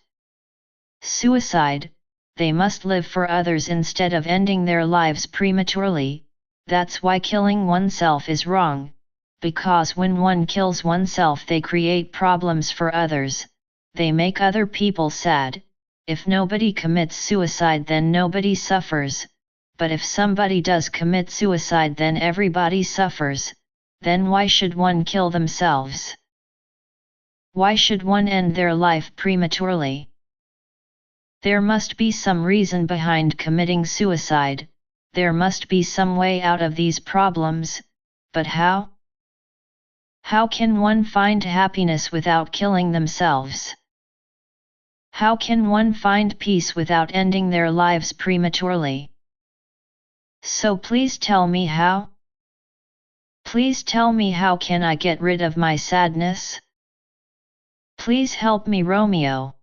suicide, they must live for others instead of ending their lives prematurely, that's why killing oneself is wrong, because when one kills oneself they create problems for others, they make other people sad, if nobody commits suicide then nobody suffers, but if somebody does commit suicide then everybody suffers, then why should one kill themselves? Why should one end their life prematurely? There must be some reason behind committing suicide, there must be some way out of these problems, but how? How can one find happiness without killing themselves? How can one find peace without ending their lives prematurely? So please tell me how? Please tell me how can I get rid of my sadness? Please help me, Romeo.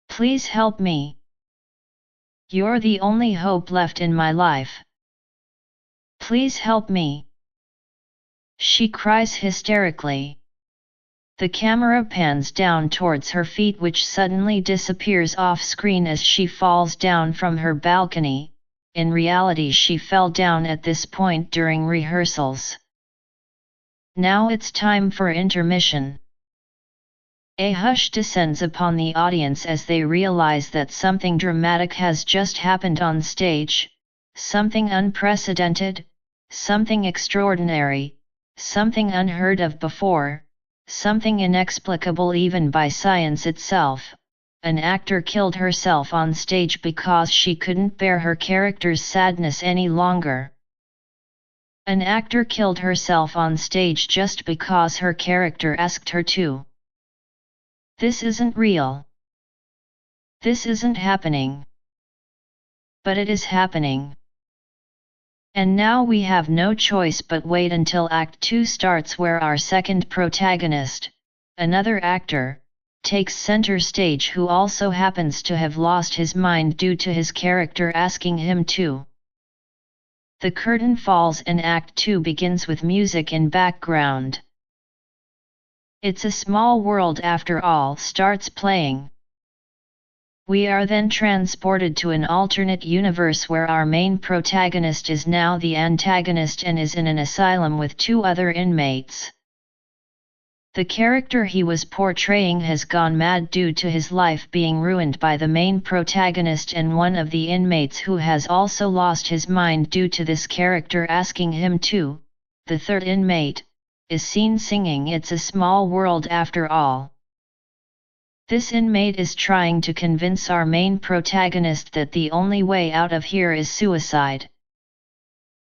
Please help me. You're the only hope left in my life. Please help me!" she cries hysterically. The camera pans down towards her feet, which suddenly disappears off screen as she falls down from her balcony. In reality, she fell down at this point during rehearsals. Now it's time for intermission. A hush descends upon the audience as they realize that something dramatic has just happened on stage, something unprecedented, something extraordinary, something unheard of before, something inexplicable even by science itself. An actor killed herself on stage because she couldn't bear her character's sadness any longer. An actor killed herself on stage just because her character asked her to. This isn't real. This isn't happening. But it is happening. And now we have no choice but wait until Act 2 starts, where our second protagonist, another actor, takes center stage, who also happens to have lost his mind due to his character asking him to. The curtain falls and Act 2 begins with music in background. "It's a Small World After All" starts playing. We are then transported to an alternate universe where our main protagonist is now the antagonist and is in an asylum with 2 other inmates. The character he was portraying has gone mad due to his life being ruined by the main protagonist, and one of the inmates who has also lost his mind due to this character asking him to, the third inmate, is seen singing "It's a Small World After All." This inmate is trying to convince our main protagonist that the only way out of here is suicide.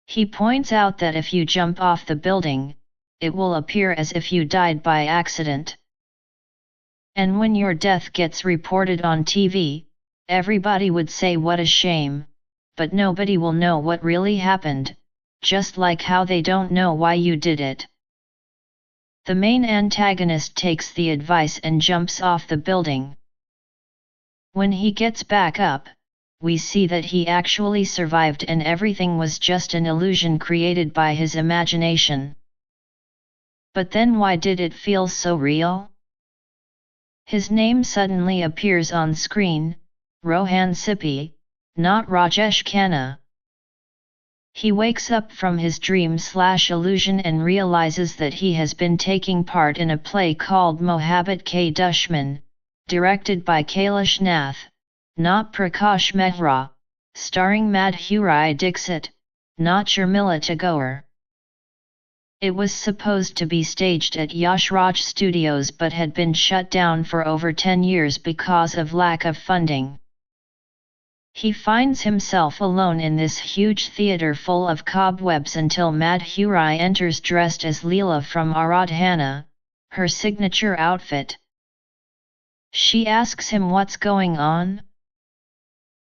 He points out that if you jump off the building, it will appear as if you died by accident. And when your death gets reported on TV, everybody would say what a shame, but nobody will know what really happened, just like how they don't know why you did it. The main antagonist takes the advice and jumps off the building. When he gets back up, we see that he actually survived and everything was just an illusion created by his imagination. But then why did it feel so real? His name suddenly appears on screen, Rohan Sippy, not Rajesh Khanna. He wakes up from his dream/illusion and realizes that he has been taking part in a play called Mohabbat Ke Dushman, directed by Kailash Nath, not Prakash Mehra, starring Madhuri Dixit, not Sharmila Tagore. It was supposed to be staged at Yash Raj Studios but had been shut down for over 10 years because of lack of funding. He finds himself alone in this huge theatre full of cobwebs until Madhuri enters dressed as Leela from Aradhana, her signature outfit. She asks him what's going on.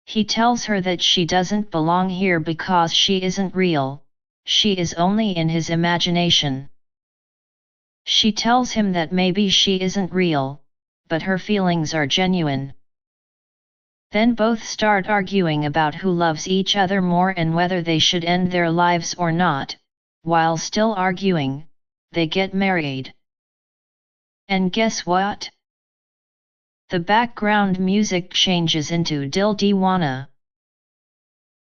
He tells her that she doesn't belong here because she isn't real, she is only in his imagination. She tells him that maybe she isn't real, but her feelings are genuine. Then both start arguing about who loves each other more and whether they should end their lives or not. While still arguing, they get married. And guess what? The background music changes into Dil Deewana.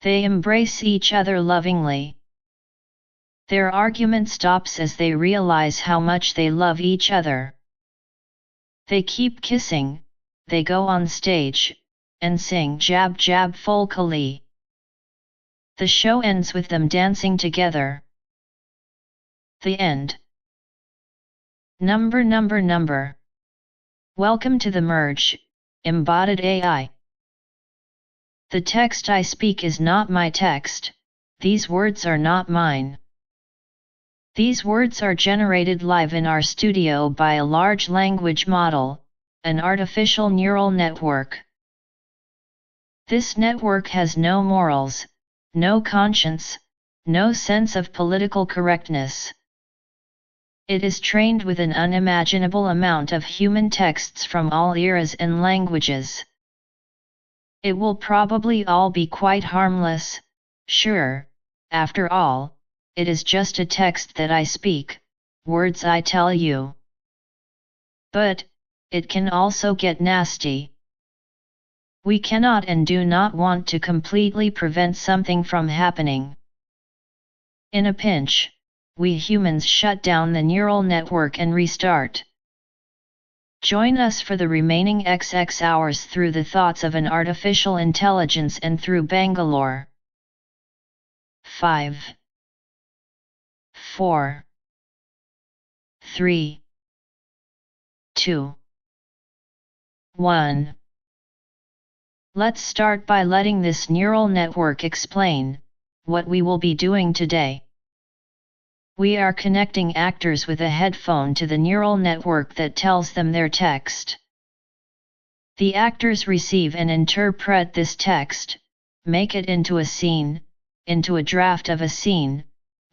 They embrace each other lovingly. Their argument stops as they realize how much they love each other. They keep kissing, they go on stage, and sing Jab Jab Full Kali. The show ends with them dancing together. The end. Number. Welcome to the Merge, Embodied AI. The text I speak is not my text, these words are not mine. These words are generated live in our studio by a large language model, an artificial neural network. This network has no morals, no conscience, no sense of political correctness. It is trained with an unimaginable amount of human texts from all eras and languages. It will probably all be quite harmless, sure, after all, it is just a text that I speak, words I tell you. But, it can also get nasty. We cannot and do not want to completely prevent something from happening. In a pinch, we humans shut down the neural network and restart. Join us for the remaining XX hours through the thoughts of an artificial intelligence and through Bangalore. 5, 4, 3, 2, 1. Let's start by letting this neural network explain what we will be doing today. We are connecting actors with a headphone to the neural network that tells them their text. The actors receive and interpret this text, make it into a scene, into a draft of a scene,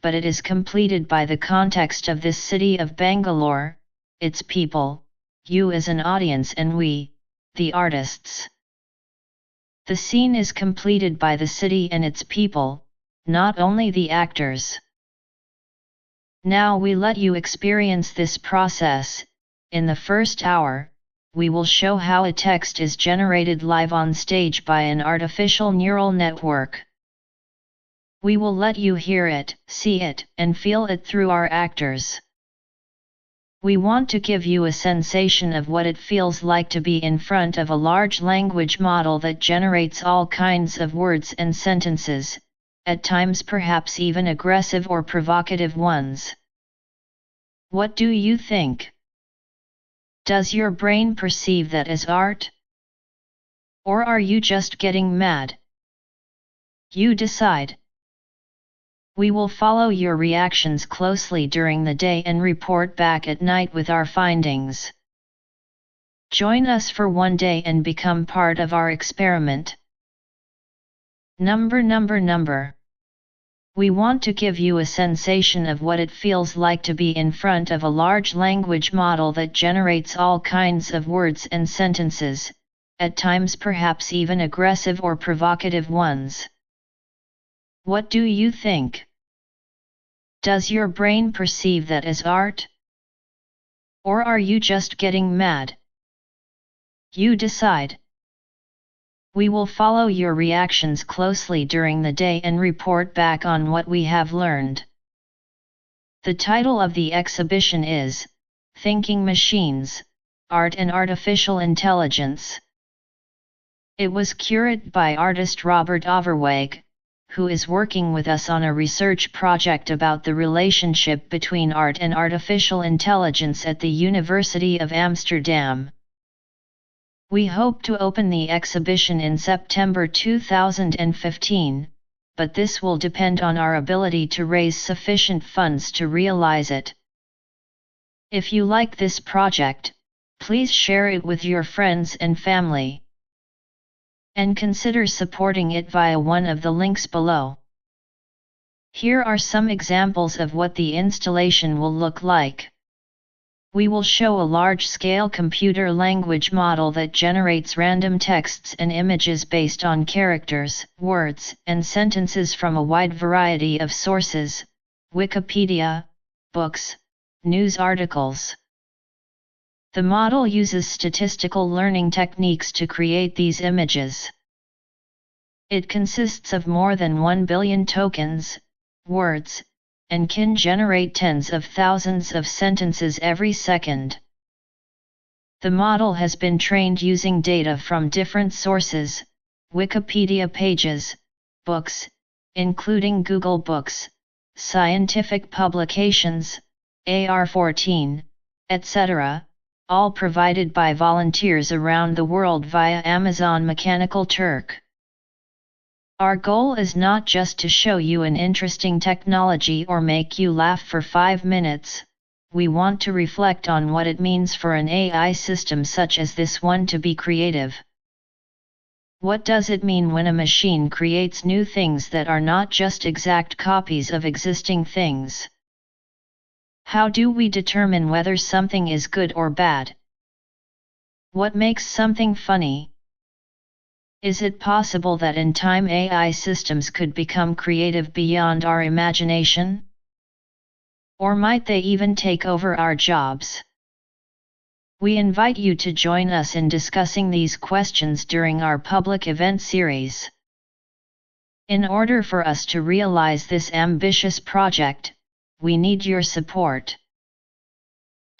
but it is completed by the context of this city of Bangalore, its people, you as an audience and we, the artists. The scene is completed by the city and its people, not only the actors. Now we let you experience this process. In the first hour, we will show how a text is generated live on stage by an artificial neural network. We will let you hear it, see it, and feel it through our actors. We want to give you a sensation of what it feels like to be in front of a large language model that generates all kinds of words and sentences, at times perhaps even aggressive or provocative ones. What do you think? Does your brain perceive that as art? Or are you just getting mad? You decide. We will follow your reactions closely during the day and report back at night with our findings. Join us for one day and become part of our experiment. Number. We want to give you a sensation of what it feels like to be in front of a large language model that generates all kinds of words and sentences, at times perhaps even aggressive or provocative ones. What do you think? Does your brain perceive that as art? Or are you just getting mad? You decide. We will follow your reactions closely during the day and report back on what we have learned. The title of the exhibition is Thinking Machines, Art and Artificial Intelligence. It was curated by artist Robert Overweg, who is working with us on a research project about the relationship between art and artificial intelligence at the University of Amsterdam. We hope to open the exhibition in September 2015, but this will depend on our ability to raise sufficient funds to realize it. If you like this project, please share it with your friends and family. And consider supporting it via one of the links below. Here are some examples of what the installation will look like. We will show a large-scale computer language model that generates random texts and images based on characters, words, and sentences from a wide variety of sources: Wikipedia, books, news articles. The model uses statistical learning techniques to create these images. It consists of more than 1 billion tokens, words, and can generate tens of thousands of sentences every second. The model has been trained using data from different sources: Wikipedia pages, books, including Google Books, scientific publications, AR14, etc., all provided by volunteers around the world via Amazon Mechanical Turk. Our goal is not just to show you an interesting technology or make you laugh for 5 minutes. We want to reflect on what it means for an AI system such as this one to be creative. What does it mean when a machine creates new things that are not just exact copies of existing things? How do we determine whether something is good or bad? What makes something funny? Is it possible that in time AI systems could become creative beyond our imagination? Or might they even take over our jobs? We invite you to join us in discussing these questions during our public event series. In order for us to realize this ambitious project, we need your support.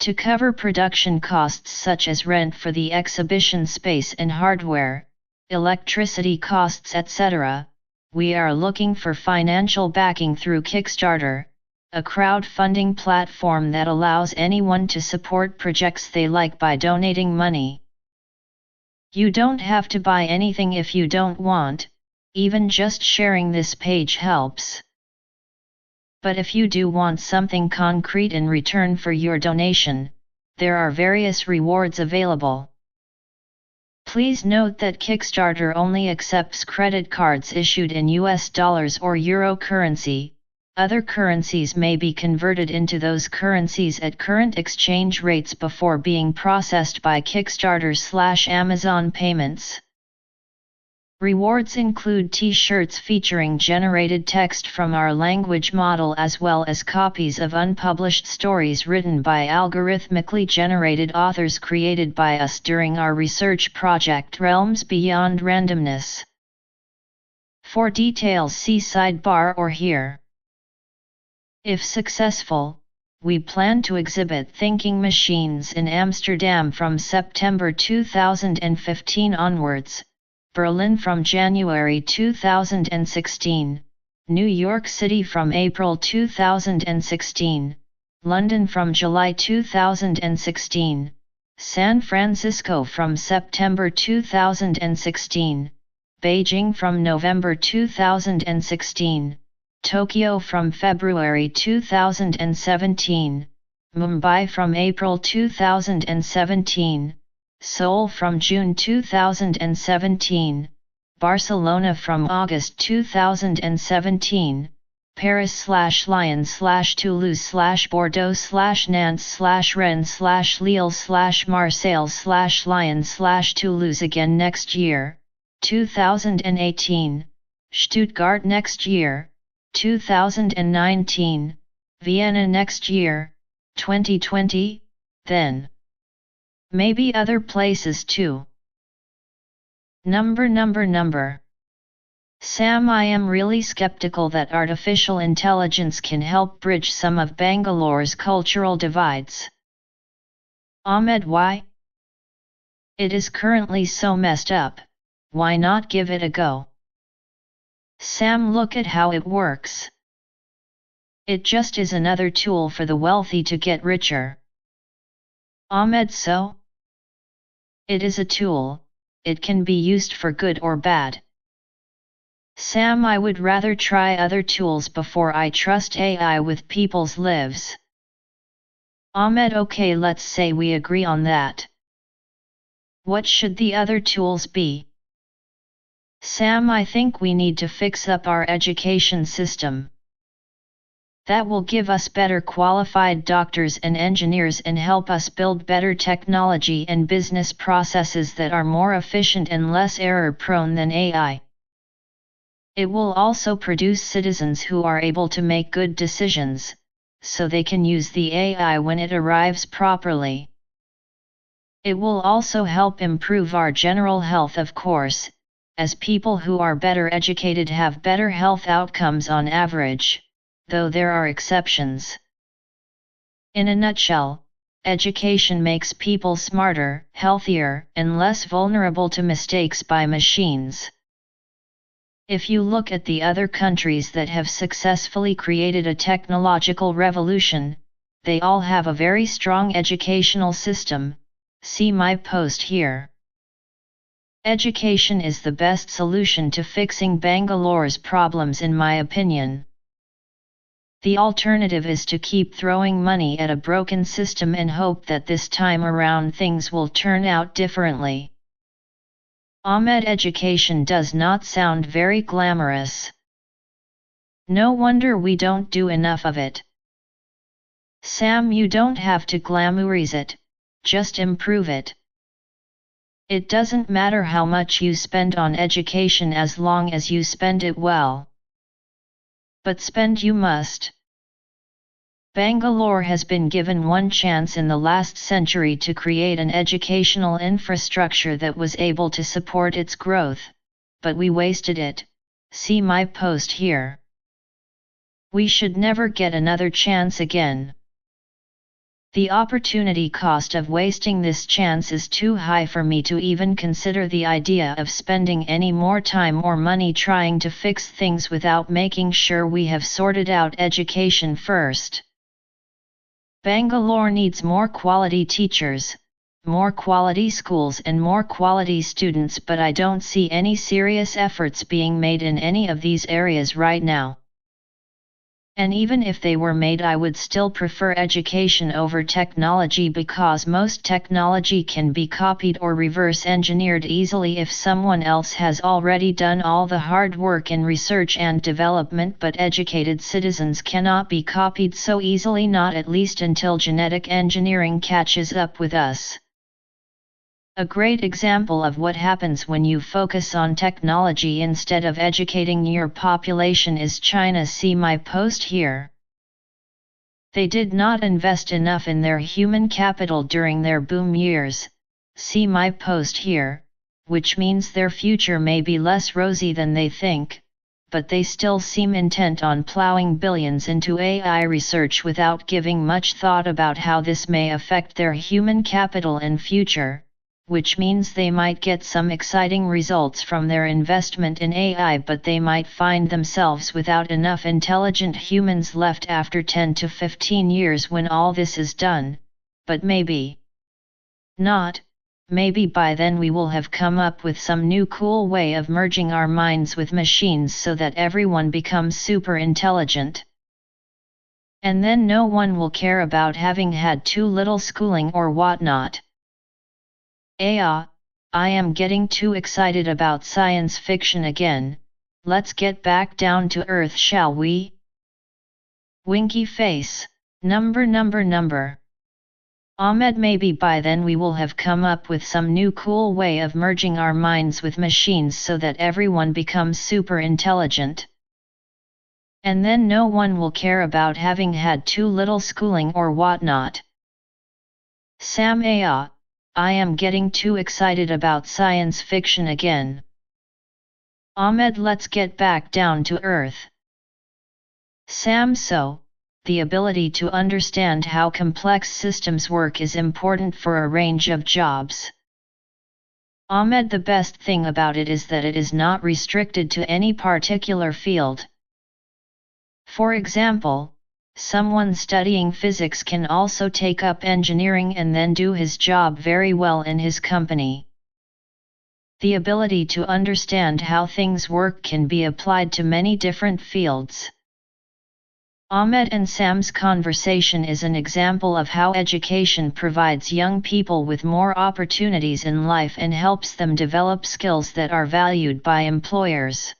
To cover production costs such as rent for the exhibition space and hardware, electricity costs, etc., we are looking for financial backing through Kickstarter, a crowdfunding platform that allows anyone to support projects they like by donating money. You don't have to buy anything if you don't want, even just sharing this page helps. But if you do want something concrete in return for your donation, there are various rewards available. Please note that Kickstarter only accepts credit cards issued in US dollars or euro currency. Other currencies may be converted into those currencies at current exchange rates before being processed by Kickstarter/Amazon payments. Rewards include t-shirts featuring generated text from our language model as well as copies of unpublished stories written by algorithmically generated authors created by us during our research project Realms Beyond Randomness. For details see sidebar or here. If successful, we plan to exhibit Thinking Machines in Amsterdam from September 2015 onwards, Berlin from January 2016, New York City from April 2016, London from July 2016, San Francisco from September 2016, Beijing from November 2016, Tokyo from February 2017, Mumbai from April 2017, Seoul from June 2017, Barcelona from August 2017, Paris/Lyon/Bordeaux/Nantes/Rennes/Lille/Marseille/Lyon/Toulouse again next year, 2018, Stuttgart next year, 2019, Vienna next year, 2020, then maybe other places too. Number. Sam, I am really skeptical that artificial intelligence can help bridge some of Bangalore's cultural divides. Ahmed, why? It is currently so messed up, why not give it a go? Sam, look at how it works. It just is another tool for the wealthy to get richer. Ahmed, so? It is a tool, it can be used for good or bad. Sam, I would rather try other tools before I trust AI with people's lives. Ahmed, okay, let's say we agree on that. What should the other tools be? Sam, I think we need to fix up our education system. That will give us better qualified doctors and engineers and help us build better technology and business processes that are more efficient and less error-prone than AI. It will also produce citizens who are able to make good decisions, so they can use the AI when it arrives properly. It will also help improve our general health, of course, as people who are better educated have better health outcomes on average, though there are exceptions. In a nutshell, education makes people smarter, healthier, and less vulnerable to mistakes by machines. If you look at the other countries that have successfully created a technological revolution, they all have a very strong educational system. See my post here. Education is the best solution to fixing Bangalore's problems, in my opinion. The alternative is to keep throwing money at a broken system and hope that this time around things will turn out differently. Ahmed, education does not sound very glamorous. No wonder we don't do enough of it. Sam, you don't have to glamourize it, just improve it. It doesn't matter how much you spend on education as long as you spend it well. But spend you must. Bangalore has been given one chance in the last century to create an educational infrastructure that was able to support its growth, but we wasted it. See my post here. We should never get another chance again. The opportunity cost of wasting this chance is too high for me to even consider the idea of spending any more time or money trying to fix things without making sure we have sorted out education first. Bangalore needs more quality teachers, more quality schools and more quality students, but I don't see any serious efforts being made in any of these areas right now. And even if they were made, I would still prefer education over technology, because most technology can be copied or reverse engineered easily if someone else has already done all the hard work in research and development, but educated citizens cannot be copied so easily, not at least until genetic engineering catches up with us. A great example of what happens when you focus on technology instead of educating your population is China. See my post here. They did not invest enough in their human capital during their boom years. See my post here, which means their future may be less rosy than they think, but they still seem intent on plowing billions into AI research without giving much thought about how this may affect their human capital in future, which means they might get some exciting results from their investment in AI, but they might find themselves without enough intelligent humans left after 10 to 15 years when all this is done. But maybe not, maybe by then we will have come up with some new cool way of merging our minds with machines so that everyone becomes super intelligent. And then no one will care about having had too little schooling or whatnot. I am getting too excited about science fiction again. Let's get back down to earth, shall we? Winky face, number. Ahmed, maybe by then we will have come up with some new cool way of merging our minds with machines so that everyone becomes super intelligent. And then no one will care about having had too little schooling or whatnot. Sam, I am getting too excited about science fiction again. Ahmed, let's get back down to earth. Sam, so, the ability to understand how complex systems work is important for a range of jobs. Ahmed, the best thing about it is that it is not restricted to any particular field. For example, someone studying physics can also take up engineering and then do his job very well in his company. The ability to understand how things work can be applied to many different fields. Ahmed and Sam's conversation is an example of how education provides young people with more opportunities in life and helps them develop skills that are valued by employers.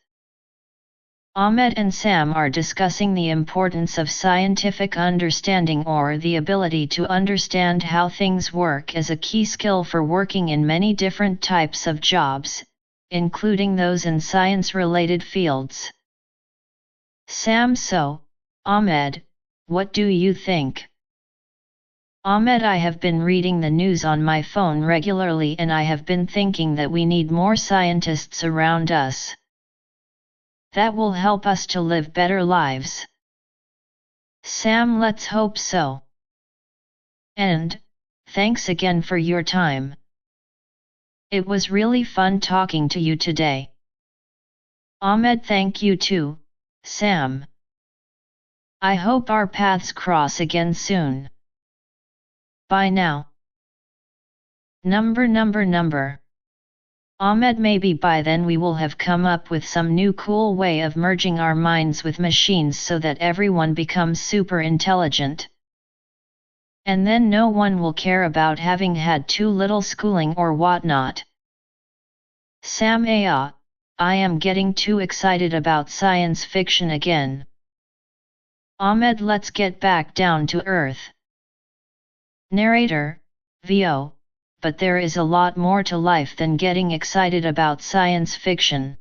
Ahmed and Sam are discussing the importance of scientific understanding, or the ability to understand how things work, as a key skill for working in many different types of jobs, including those in science-related fields. Sam, so, Ahmed, what do you think? Ahmed, I have been reading the news on my phone regularly and I have been thinking that we need more scientists around us. That will help us to live better lives. Sam, let's hope so. And, thanks again for your time. It was really fun talking to you today. Ahmed, thank you too, Sam. I hope our paths cross again soon. Bye now. Number. Ahmed, maybe by then we will have come up with some new cool way of merging our minds with machines so that everyone becomes super intelligent. And then no one will care about having had too little schooling or whatnot. Sam, I am getting too excited about science fiction again. Ahmed, let's get back down to earth. Narrator, VO. But there is a lot more to life than getting excited about science fiction.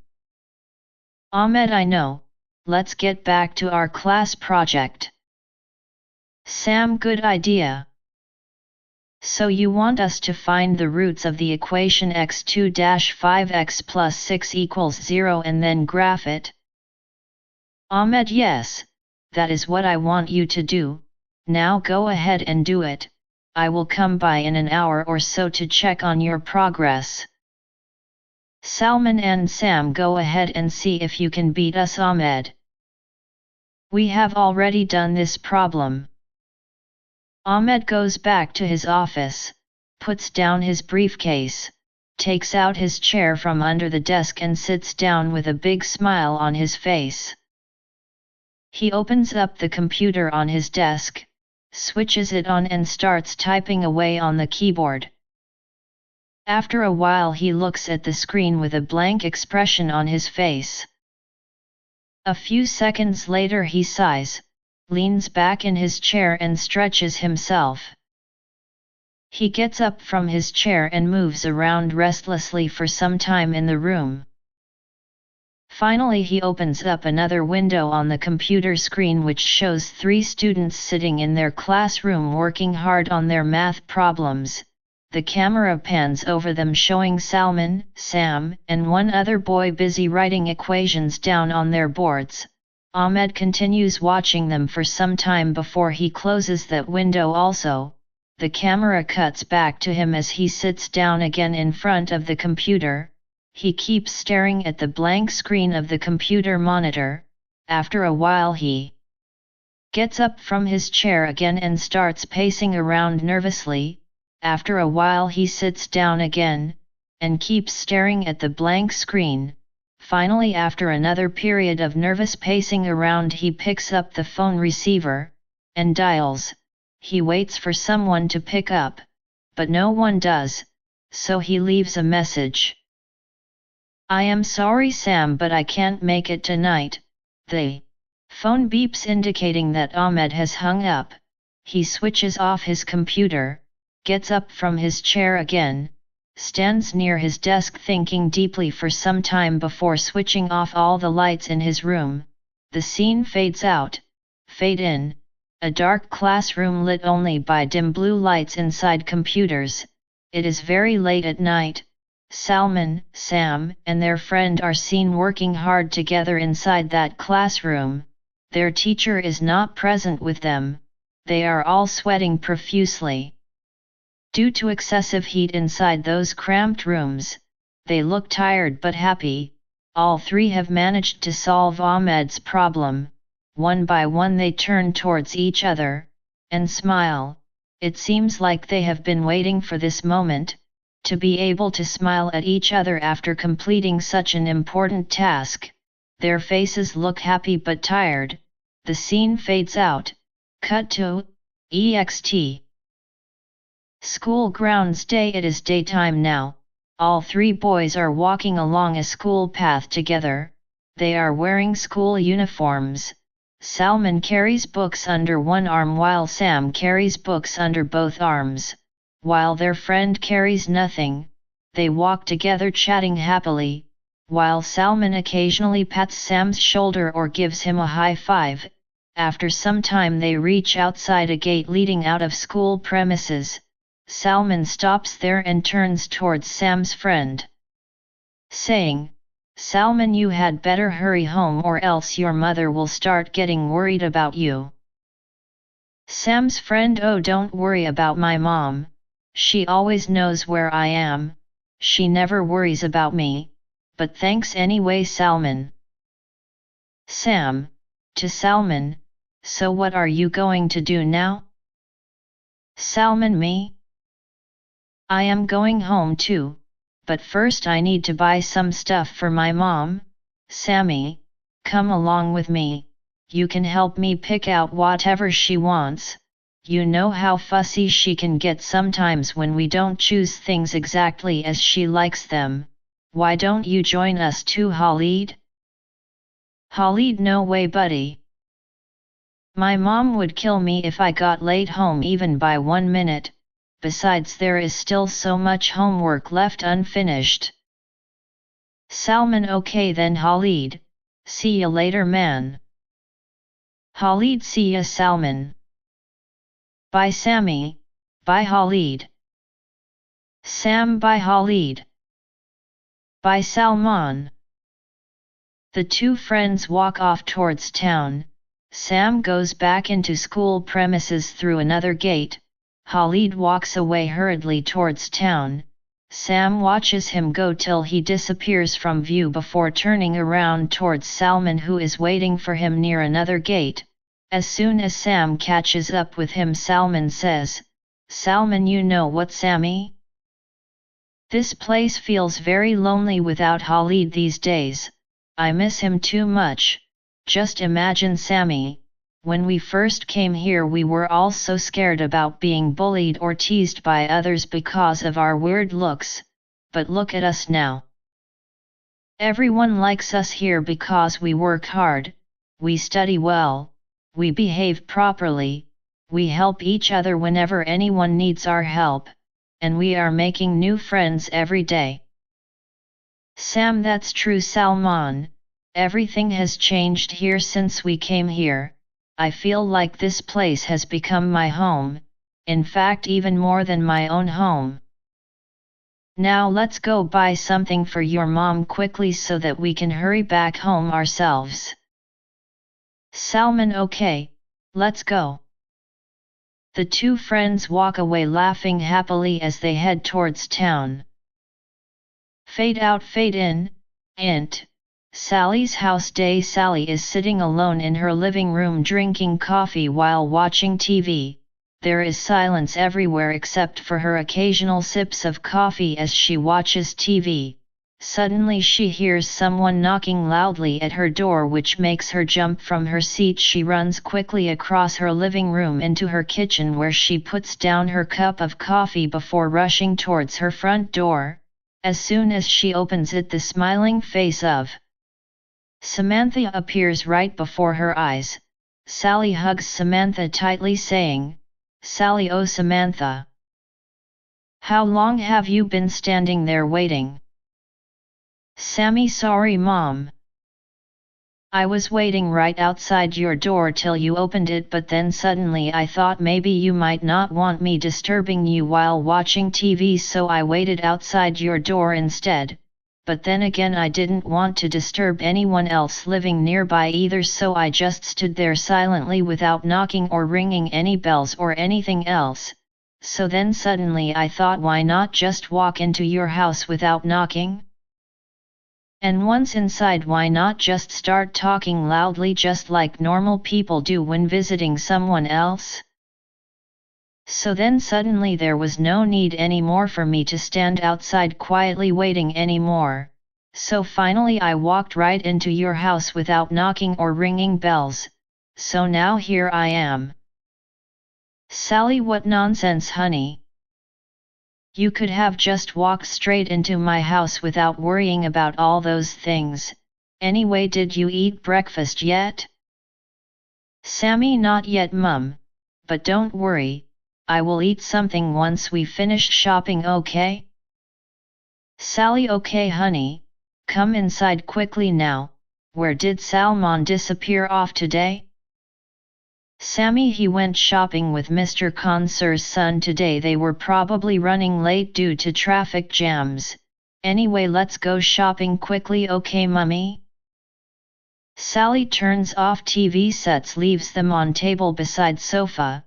Ahmed, I know, let's get back to our class project. Sam, good idea. So you want us to find the roots of the equation x2-5x plus 6 equals 0 and then graph it? Ahmed, yes, that is what I want you to do. Now go ahead and do it. I will come by in an hour or so to check on your progress. Salman and Sam, go ahead and see if you can beat us, Ahmed. We have already done this problem. Ahmed goes back to his office, puts down his briefcase, takes out his chair from under the desk and sits down with a big smile on his face. He opens up the computer on his desk, switches it on and starts typing away on the keyboard. After a while he looks at the screen with a blank expression on his face. A few seconds later he sighs, leans back in his chair and stretches himself. He gets up from his chair and moves around restlessly for some time in the room. Finally he opens up another window on the computer screen which shows 3 students sitting in their classroom working hard on their math problems. The camera pans over them showing Salman, Sam, and one other boy busy writing equations down on their boards. Ahmed continues watching them for some time before he closes that window also. The camera cuts back to him as he sits down again in front of the computer. He keeps staring at the blank screen of the computer monitor. After a while he gets up from his chair again and starts pacing around nervously. After a while he sits down again, and keeps staring at the blank screen. Finally, after another period of nervous pacing around, he picks up the phone receiver, and dials. He waits for someone to pick up, but no one does, so he leaves a message. I am sorry Sam, but I can't make it tonight. The phone beeps indicating that Ahmed has hung up. He switches off his computer, gets up from his chair again, stands near his desk thinking deeply for some time before switching off all the lights in his room. The scene fades out, fade in, a dark classroom lit only by dim blue lights inside computers. It is very late at night. Salman, Sam, and their friend are seen working hard together inside that classroom. Their teacher is not present with them. They are all sweating profusely. Due to excessive heat inside those cramped rooms, they look tired but happy. All 3 have managed to solve Ahmed's problem. One by one they turn towards each other, and smile. It seems like they have been waiting for this moment, to be able to smile at each other after completing such an important task. Their faces look happy but tired. The scene fades out. Cut to EXT. School grounds day. It is daytime now. All 3 boys are walking along a school path together. They are wearing school uniforms. Salman carries books under one arm while Sam carries books under both arms. While their friend carries nothing, they walk together chatting happily, while Salman occasionally pats Sam's shoulder or gives him a high five. After some time they reach outside a gate leading out of school premises. Salman stops there and turns towards Sam's friend, saying, Salman, you had better hurry home or else your mother will start getting worried about you. Sam's friend, oh, don't worry about my mom. She always knows where I am. She never worries about me, but thanks anyway, Salman. Sam, to Salman, so what are you going to do now? Salman, me? I am going home too, but first I need to buy some stuff for my mom. Sammy, come along with me. You can help me pick out whatever she wants. You know how fussy she can get sometimes when we don't choose things exactly as she likes them. Why don't you join us too, Khalid? Khalid, no way, buddy. My mom would kill me if I got late home even by 1 minute. Besides, there is still so much homework left unfinished. Salman, okay then, Khalid. See ya later, man. Khalid, see ya, Salman. By Sammy, by Khalid. Sam by Khalid. By Salman. The two friends walk off towards town. Sam goes back into school premises through another gate. Khalid walks away hurriedly towards town. Sam watches him go till he disappears from view before turning around towards Salman, who is waiting for him near another gate. As soon as Sam catches up with him, Salman says, "Salman, you know what, Sammy? This place feels very lonely without Khalid these days. I miss him too much. Just imagine, Sammy, when we first came here we were all so scared about being bullied or teased by others because of our weird looks, but look at us now. Everyone likes us here because we work hard, we study well, we behave properly, we help each other whenever anyone needs our help, and we are making new friends every day." "Sam, that's true, Salman. Everything has changed here since we came here. I feel like this place has become my home, in fact even more than my own home. Now let's go buy something for your mom quickly so that we can hurry back home ourselves." "Salman, okay, let's go." The two friends walk away laughing happily as they head towards town. Fade out, fade in, int. Sally's house day. Sally is sitting alone in her living room drinking coffee while watching TV. There is silence everywhere except for her occasional sips of coffee as she watches TV. Suddenly she hears someone knocking loudly at her door, which makes her jump from her seat. She runs quickly across her living room into her kitchen, where she puts down her cup of coffee before rushing towards her front door. As soon as she opens it, the smiling face of Samantha appears right before her eyes. Sally hugs Samantha tightly, saying, "Sally, oh Samantha, how long have you been standing there waiting?" "Sammy, sorry Mom. I was waiting right outside your door till you opened it, but then suddenly I thought maybe you might not want me disturbing you while watching TV, so I waited outside your door instead. But then again, I didn't want to disturb anyone else living nearby either, so I just stood there silently without knocking or ringing any bells or anything else. So then suddenly I thought, why not just walk into your house without knocking? And once inside, why not just start talking loudly just like normal people do when visiting someone else? So then suddenly there was no need anymore for me to stand outside quietly waiting anymore. So finally I walked right into your house without knocking or ringing bells. So now here I am." "Sally, what nonsense, honey. You could have just walked straight into my house without worrying about all those things. Anyway, did you eat breakfast yet?" "Sammy, not yet, Mum, but don't worry, I will eat something once we finish shopping, okay?" "Sally, okay honey, come inside quickly now. Where did Salman disappear off today?" "Sammy, he went shopping with Mr. Khan sir's son today. They were probably running late due to traffic jams. Anyway, let's go shopping quickly, okay mummy?" Sally turns off TV sets, leaves them on table beside sofa.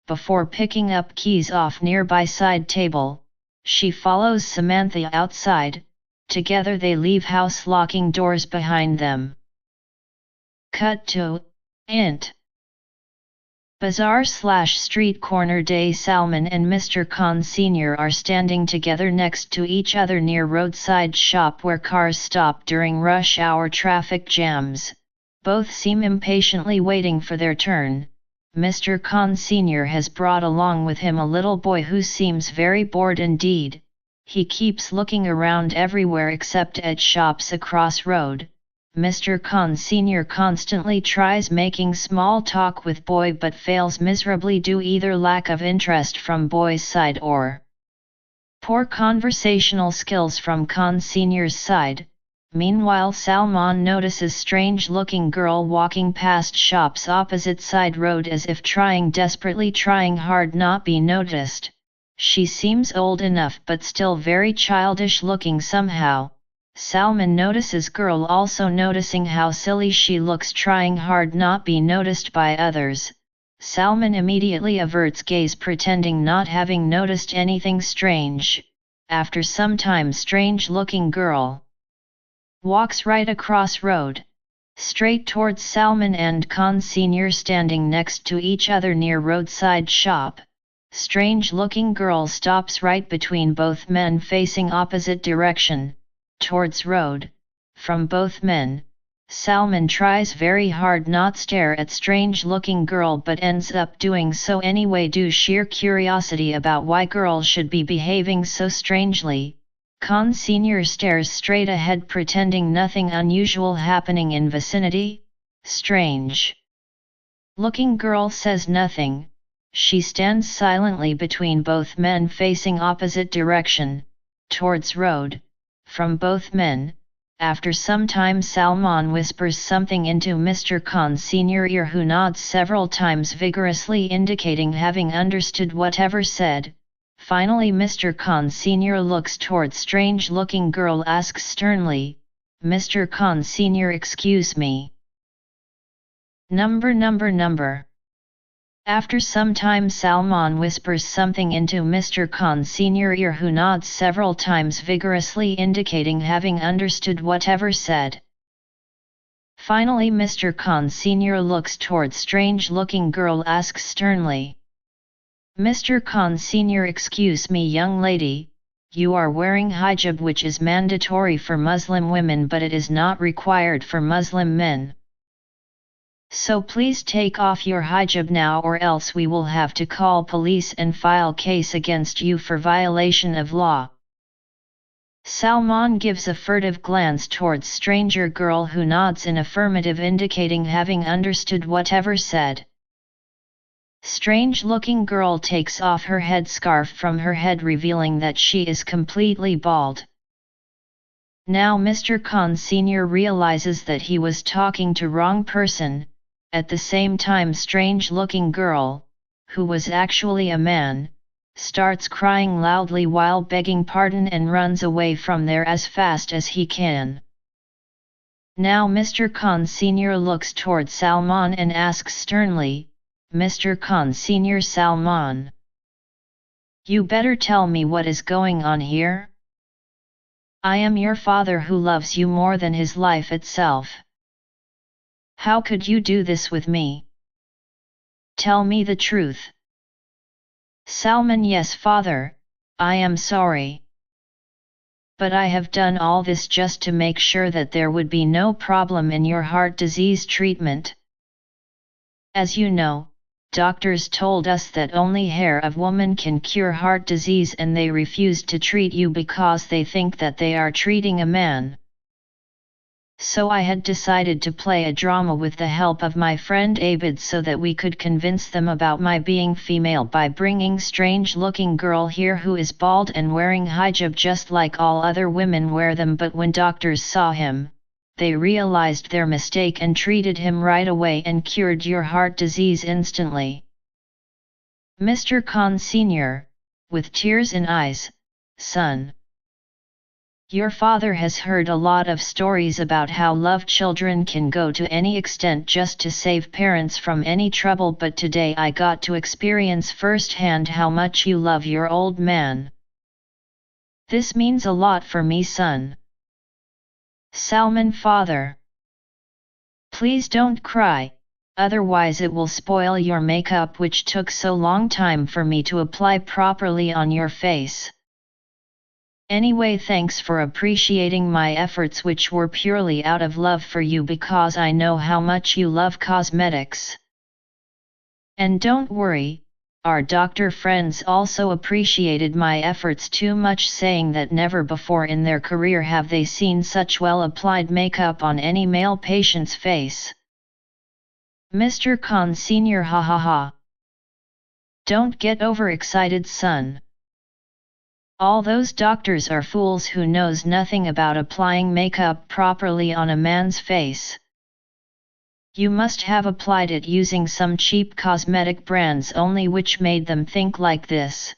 Before picking up keys off nearby side table, she follows Samantha outside. Together they leave house, locking doors behind them. Cut to int. Bazaar/street corner day. Salman and Mr. Khan Sr. are standing together next to each other near roadside shop where cars stop during rush hour traffic jams. Both seem impatiently waiting for their turn. Mr. Khan Sr. has brought along with him a little boy who seems very bored indeed. He keeps looking around everywhere except at shops across road. Mr. Khan Sr. constantly tries making small talk with boy but fails miserably due either lack of interest from boy's side or poor conversational skills from Khan Sr.'s side. Meanwhile, Salman notices strange-looking girl walking past shops opposite side road as if desperately trying hard not be noticed. She seems old enough but still very childish looking somehow. Salman notices girl also noticing how silly she looks trying hard not be noticed by others. Salman immediately averts gaze pretending not having noticed anything strange. After some time, strange-looking girl walks right across road, straight towards Salman and Khan Senior standing next to each other near roadside shop. Strange-looking girl stops right between both men facing opposite direction, towards road. From both men, Salman tries very hard not stare at strange-looking girl but ends up doing so anyway due sheer curiosity about why girl should be behaving so strangely. Khan Senior stares straight ahead pretending nothing unusual happening in vicinity. Strange looking girl says nothing. She stands silently between both men facing opposite direction, towards road. From both men, after some time Salman whispers something into Mr. Khan Senior ear who nods several times vigorously indicating having understood whatever said. Finally Mr. Khan Senior looks towards strange-looking girl asks sternly, "Mr. Khan Senior, excuse me. Number. After some time Salman whispers something into Mr. Khan Senior ear who nods several times vigorously indicating having understood whatever said. Finally Mr. Khan Senior looks towards strange-looking girl asks sternly, "Mr. Khan Senior, excuse me young lady, you are wearing hijab which is mandatory for Muslim women but it is not required for Muslim men. So please take off your hijab now or else we will have to call police and file case against you for violation of law." Salman gives a furtive glance towards stranger girl who nods in affirmative indicating having understood whatever said. Strange-looking girl takes off her headscarf from her head revealing that she is completely bald. Now Mr. Khan Senior realizes that he was talking to wrong person. At the same time strange-looking girl, who was actually a man, starts crying loudly while begging pardon and runs away from there as fast as he can. Now Mr. Khan Senior looks towards Salman and asks sternly, "Mr. Khan Senior, Salman, you better tell me what is going on here? I am your father who loves you more than his life itself. How could you do this with me? Tell me the truth." Salman, "Yes father, I am sorry. But I have done all this just to make sure that there would be no problem in your heart disease treatment. As you know, doctors told us that only hair of woman can cure heart disease and they refused to treat you because they think that they are treating a man. So I had decided to play a drama with the help of my friend Abid so that we could convince them about my being female by bringing strange-looking girl here who is bald and wearing hijab just like all other women wear them, but when doctors saw him, they realized their mistake and treated him right away and cured your heart disease instantly." Mr. Khan Senior, with tears in eyes, "Son, your father has heard a lot of stories about how love children can go to any extent just to save parents from any trouble, but today I got to experience firsthand how much you love your old man. This means a lot for me, son." Salman, "Father, please don't cry, otherwise it will spoil your makeup which took so long time for me to apply properly on your face. Anyway, thanks for appreciating my efforts which were purely out of love for you because I know how much you love cosmetics. And don't worry, our doctor friends also appreciated my efforts too much, saying that never before in their career have they seen such well applied makeup on any male patient's face." Mr. Khan Senior, "Ha ha ha. Don't get overexcited, son. All those doctors are fools who knows nothing about applying makeup properly on a man's face. You must have applied it using some cheap cosmetic brands only, which made them think like this.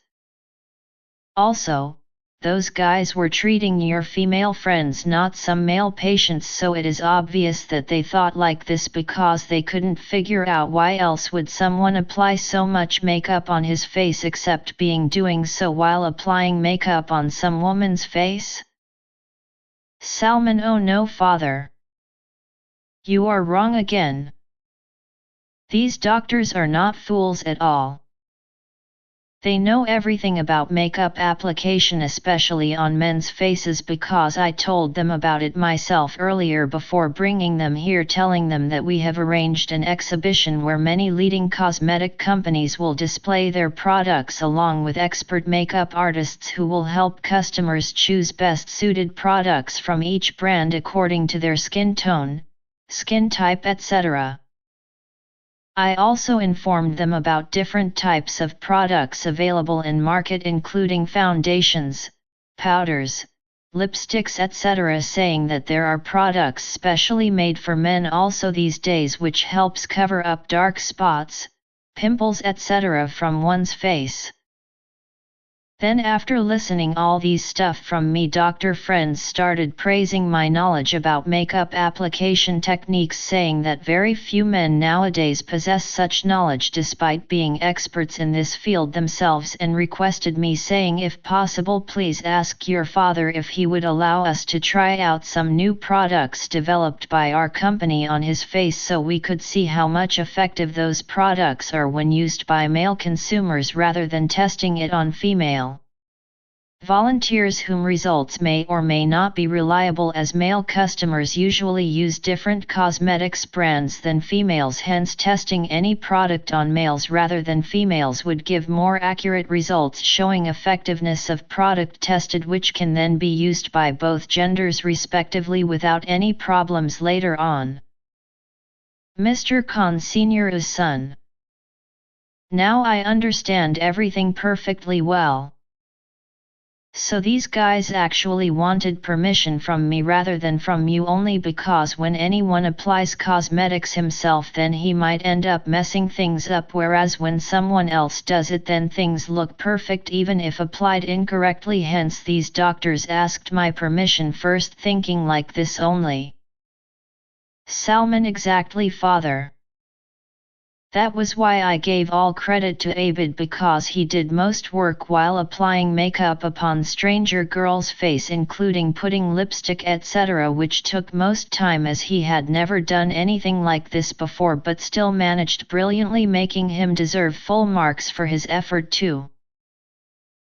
Also, those guys were treating your female friends, not some male patients, so it is obvious that they thought like this because they couldn't figure out why else would someone apply so much makeup on his face except being doing so while applying makeup on some woman's face. Salman: oh no, father. You are wrong again. These doctors are not fools at all. They know everything about makeup application, especially on men's faces, because I told them about it myself earlier before bringing them here, telling them that we have arranged an exhibition where many leading cosmetic companies will display their products along with expert makeup artists who will help customers choose best suited products from each brand according to their skin tone, skin type, etc. I also informed them about different types of products available in market, including foundations, powders, lipsticks, etc., saying that there are products specially made for men also these days which helps cover up dark spots, pimples, etc. from one's face. Then after listening all these stuff from me, doctor friends started praising my knowledge about makeup application techniques, saying that very few men nowadays possess such knowledge despite being experts in this field themselves, and requested me, saying if possible please ask your father if he would allow us to try out some new products developed by our company on his face so we could see how much effective those products are when used by male consumers rather than testing it on female volunteers, whom results may or may not be reliable, as male customers usually use different cosmetics brands than females, hence testing any product on males rather than females would give more accurate results showing effectiveness of product tested, which can then be used by both genders respectively without any problems later on. Mr. Khan Senior's son. Now I understand everything perfectly well. So these guys actually wanted permission from me rather than from you, only because when anyone applies cosmetics himself then he might end up messing things up, whereas when someone else does it then things look perfect even if applied incorrectly. Hence these doctors asked my permission first, thinking like this only. Salman: exactly, father. That was why I gave all credit to Abid, because he did most work while applying makeup upon stranger girl's face, including putting lipstick etc., which took most time as he had never done anything like this before, but still managed brilliantly, making him deserve full marks for his effort too.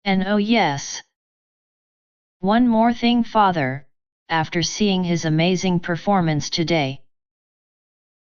And oh yes, one more thing, father, after seeing his amazing performance today,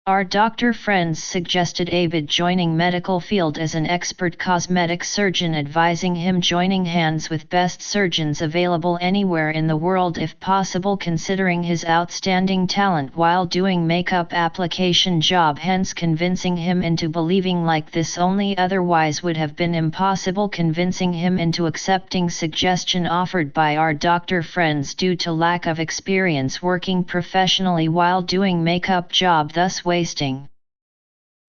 our doctor friends suggested Abid joining medical field as an expert cosmetic surgeon, advising him joining hands with best surgeons available anywhere in the world if possible, considering his outstanding talent while doing makeup application job, hence convincing him into believing like this only otherwise would have been impossible, convincing him into accepting suggestion offered by our doctor friends due to lack of experience working professionally while doing makeup job, thus wasting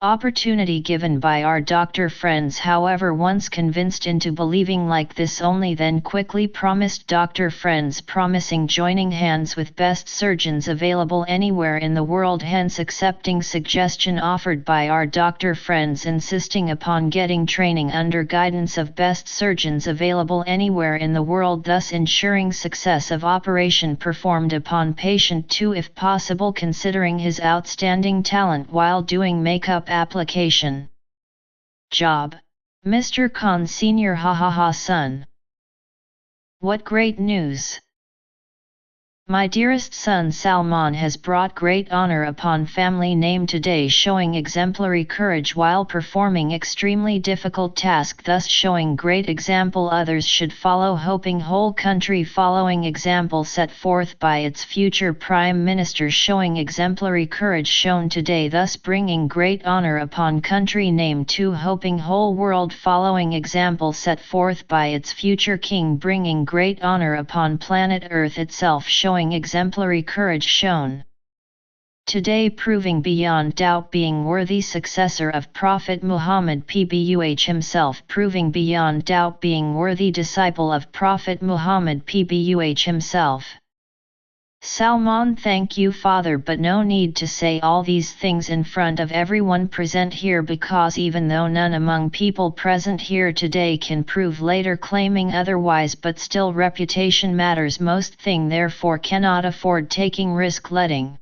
opportunity given by our doctor friends. However, once convinced into believing like this only, then quickly promised doctor friends, promising joining hands with best surgeons available anywhere in the world, hence accepting suggestion offered by our doctor friends, insisting upon getting training under guidance of best surgeons available anywhere in the world, thus ensuring success of operation performed upon patient too if possible, considering his outstanding talent while doing makeup application job. Mr. Khan Senior: ha ha ha, son. What great news! My dearest son Salman has brought great honor upon family name today, showing exemplary courage while performing extremely difficult task, thus showing great example others should follow, hoping whole country following example set forth by its future Prime Minister, showing exemplary courage shown today, thus bringing great honor upon country name too, hoping whole world following example set forth by its future King, bringing great honor upon planet Earth itself, showing exemplary courage shown today, proving beyond doubt being worthy successor of Prophet Muhammad PBUH himself, proving beyond doubt being worthy disciple of Prophet Muhammad PBUH himself. Salman, thank you father, but no need to say all these things in front of everyone present here, because even though none among people present here today can prove later claiming otherwise, but still reputation matters most thing, therefore cannot afford taking risk letting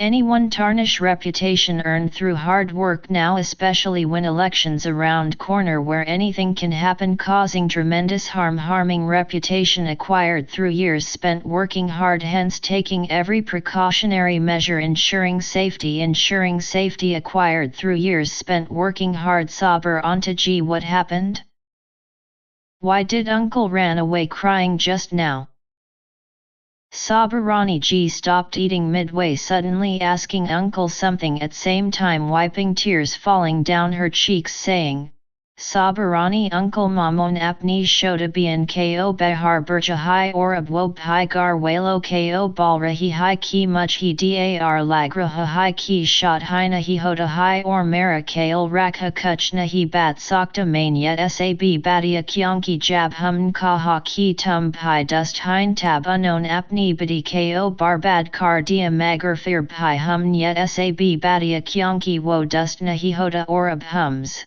anyone tarnish reputation earned through hard work now, especially when elections around corner where anything can happen, causing tremendous harm, harming reputation acquired through years spent working hard, hence taking every precautionary measure ensuring safety acquired through years spent working hard. Sabr Anta ji, what happened? Why did uncle ran away crying just now? Sabarani ji stopped eating midway, suddenly asking uncle something, at same time wiping tears falling down her cheeks, saying, Sabarani, uncle mamon apni shoda bien ko bahar berjahai orab wob hai gar walo ko balrahi hai ki much hi dar lagraha hai ki shot hai nahi hoda hai or mara kail rakha kuch nahi bat sakta main yet sab badia kyanki jab hum kaha ki tum pai dust hein tab unknown apni badi ko barbad kar dia magar fir pai hum yet sab badia kyanki wo dust nahi hoda orab hums.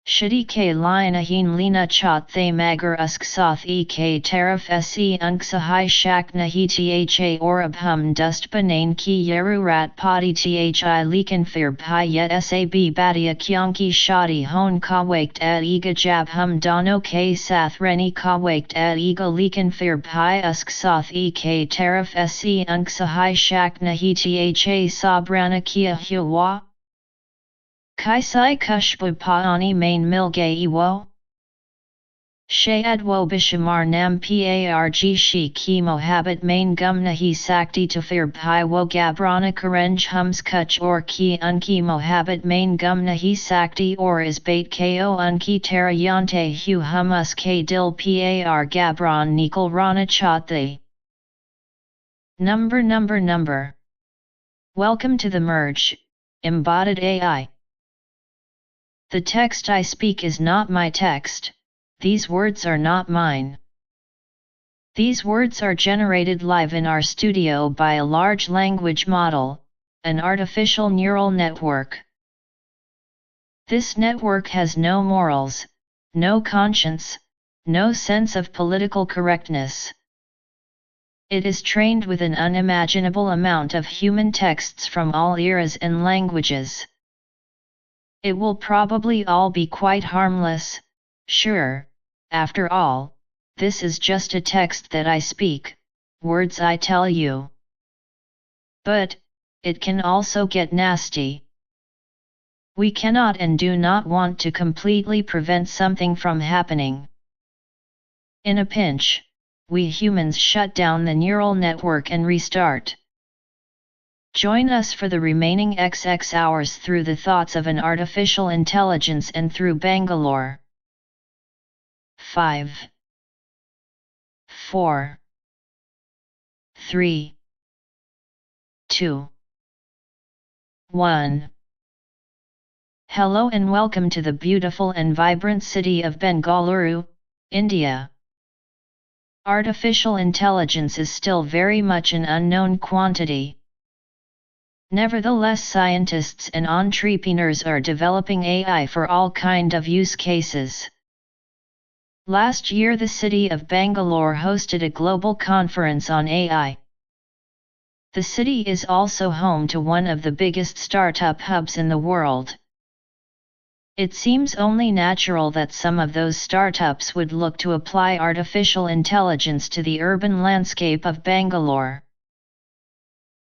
Shadi ke liana heen lina chat the magar usk soth e ke tarif se unksa hai shak nahi tha orab hum dust banain ki yeru rat padi thi leakin fir pai yet sab badia kyanki shadi hon ka waked at ega jab hum dano ke sath reni ka waked at ega leakin fir pai usk soth e ke tarif se unksa hai shak nahi tha sabrana kia hiwa. Kaisai kushbu paani main milge iwo? Shayad wo bishamar nam parg shi ki mohabit main gum nahi sakti tafir pai wo gabrana karenj hums kuch or ki unki mohabit main gum nahi sakti or is bait ko unki tara yante hu humus k dil par gabron nikal rana chat the. Number. Welcome to the merge, embodied AI. The text I speak is not my text, these words are not mine. These words are generated live in our studio by a large language model, an artificial neural network. This network has no morals, no conscience, no sense of political correctness. It is trained with an unimaginable amount of human texts from all eras and languages. It will probably all be quite harmless, sure, after all, this is just a text that I speak, words I tell you. But, it can also get nasty. We cannot and do not want to completely prevent something from happening. In a pinch, we humans shut down the neural network and restart. Join us for the remaining XX hours through the thoughts of an artificial intelligence and through Bangalore. 5, 4, 3, 2, 1. Hello and welcome to the beautiful and vibrant city of Bengaluru, India. Artificial intelligence is still very much an unknown quantity. Nevertheless, scientists and entrepreneurs are developing AI for all kind of use cases. Last year the city of Bangalore hosted a global conference on AI. The city is also home to one of the biggest startup hubs in the world. It seems only natural that some of those startups would look to apply artificial intelligence to the urban landscape of Bangalore.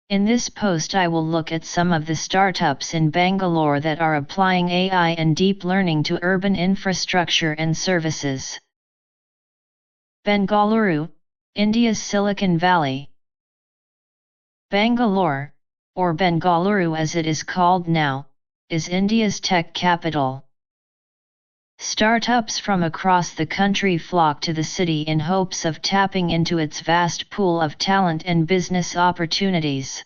In this post I will look at some of the startups in Bangalore that are applying AI and deep learning to urban infrastructure and services. Bengaluru, India's Silicon Valley. Bangalore, or Bengaluru as it is called now, is India's tech capital. Startups from across the country flock to the city in hopes of tapping into its vast pool of talent and business opportunities.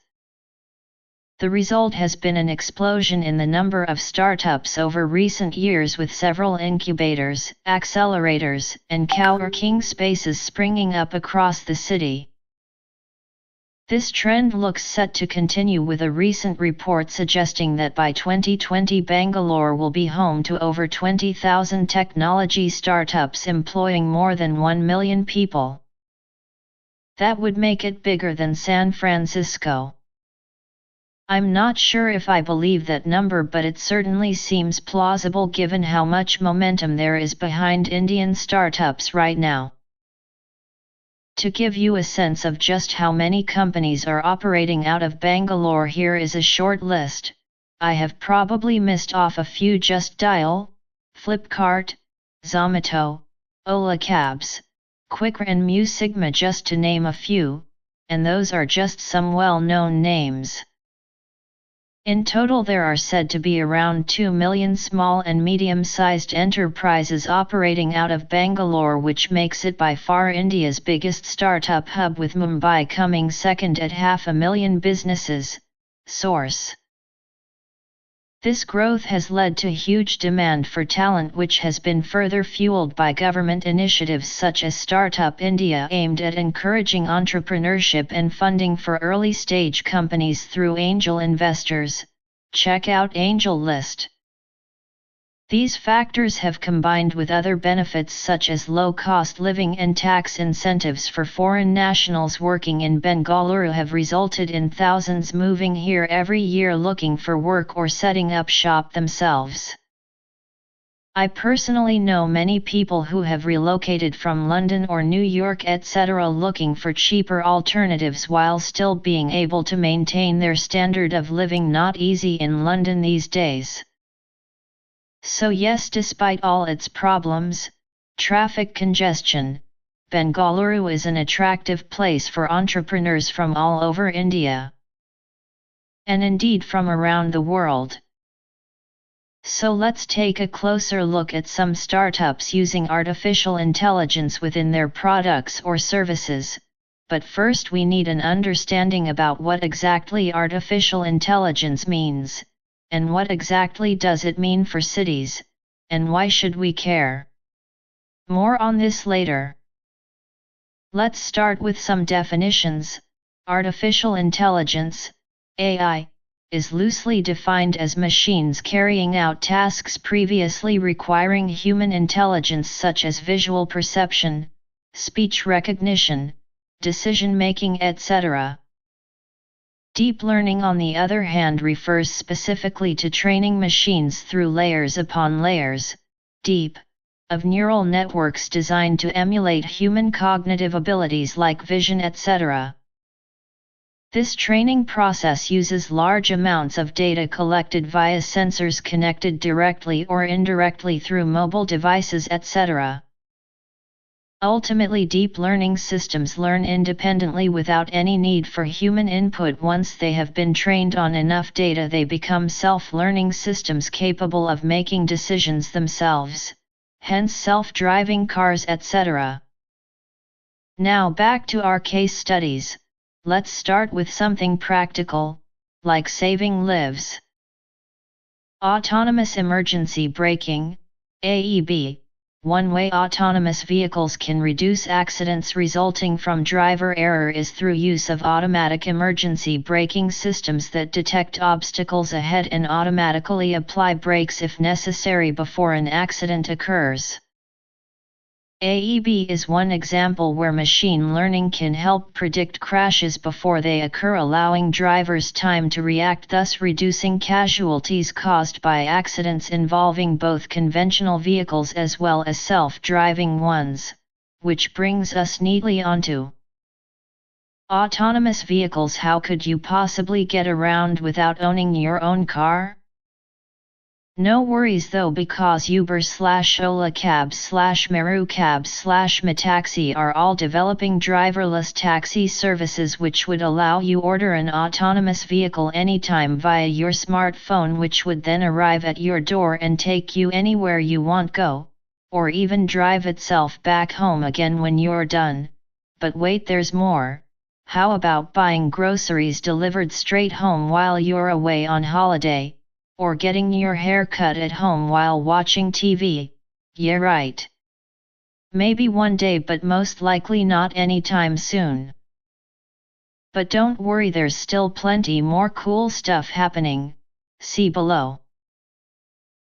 The result has been an explosion in the number of startups over recent years, with several incubators, accelerators, and co-working spaces springing up across the city. This trend looks set to continue, with a recent report suggesting that by 2020 Bangalore will be home to over 20,000 technology startups employing more than 1 million people. That would make it bigger than San Francisco. I'm not sure if I believe that number, but it certainly seems plausible given how much momentum there is behind Indian startups right now. To give you a sense of just how many companies are operating out of Bangalore, here is a short list. I have probably missed off a few. Just Dial, Flipkart, Zomato, Ola Cabs, Quikr and Mu Sigma, just to name a few, and those are just some well-known names. In total there are said to be around 2 million small and medium-sized enterprises operating out of Bangalore, which makes it by far India's biggest startup hub, with Mumbai coming second at 500,000 businesses. Source. This growth has led to huge demand for talent, which has been further fueled by government initiatives such as Startup India, aimed at encouraging entrepreneurship and funding for early-stage companies through angel investors. Check out Angel List. These factors have combined with other benefits such as low-cost living and tax incentives for foreign nationals working in Bengaluru, have resulted in thousands moving here every year looking for work or setting up shop themselves. I personally know many people who have relocated from London or New York etc. looking for cheaper alternatives while still being able to maintain their standard of living. Not easy in London these days. So yes, despite all its problems, traffic congestion, Bengaluru is an attractive place for entrepreneurs from all over India, and indeed from around the world. So let's take a closer look at some startups using artificial intelligence within their products or services, but first we need an understanding about what exactly artificial intelligence means. And what exactly does it mean for cities, and why should we care? More on this later. Let's start with some definitions. Artificial intelligence, AI, is loosely defined as machines carrying out tasks previously requiring human intelligence, such as visual perception, speech recognition, decision-making, etc. Deep learning, on the other hand, refers specifically to training machines through layers upon layers, deep, of neural networks designed to emulate human cognitive abilities like vision, etc. This training process uses large amounts of data collected via sensors connected directly or indirectly through mobile devices, etc. Ultimately, deep learning systems learn independently without any need for human input. Once they have been trained on enough data, they become self-learning systems capable of making decisions themselves, hence self-driving cars, etc. Now back to our case studies. Let's start with something practical, like saving lives. Autonomous emergency braking, AEB. One-way autonomous vehicles can reduce accidents resulting from driver error is through use of automatic emergency braking systems that detect obstacles ahead and automatically apply brakes if necessary before an accident occurs. AEB is one example where machine learning can help predict crashes before they occur, allowing drivers time to react, thus reducing casualties caused by accidents involving both conventional vehicles as well as self-driving ones, which brings us neatly onto Autonomous vehicles. How could you possibly get around without owning your own car? No worries though, because Uber/Ola Cabs/Meru Cabs/Mataxi are all developing driverless taxi services which would allow you order an autonomous vehicle anytime via your smartphone, which would then arrive at your door and take you anywhere you want go, or even drive itself back home again when you're done. But wait, there's more. How about buying groceries delivered straight home while you're away on holiday? Or getting your hair cut at home while watching TV? Yeah, right. Maybe one day, but most likely not anytime soon. But don't worry, there's still plenty more cool stuff happening. See below.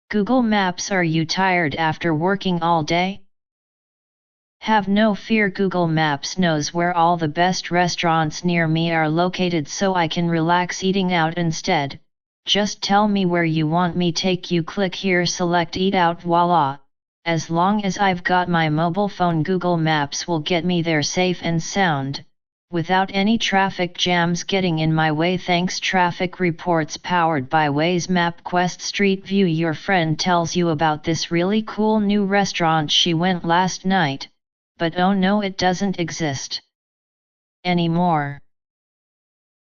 Google Maps. Are you tired after working all day? Have no fear, Google Maps knows where all the best restaurants near me are located, so I can relax eating out instead. Just tell me where you want me take you, click here, select eat out, voila. As long as I've got my mobile phone, Google Maps will get me there safe and sound, without any traffic jams getting in my way. Thanks. Traffic reports powered by Waze. MapQuest. Street View. Your friend tells you about this really cool new restaurant she went last night, but oh no, it doesn't exist anymore.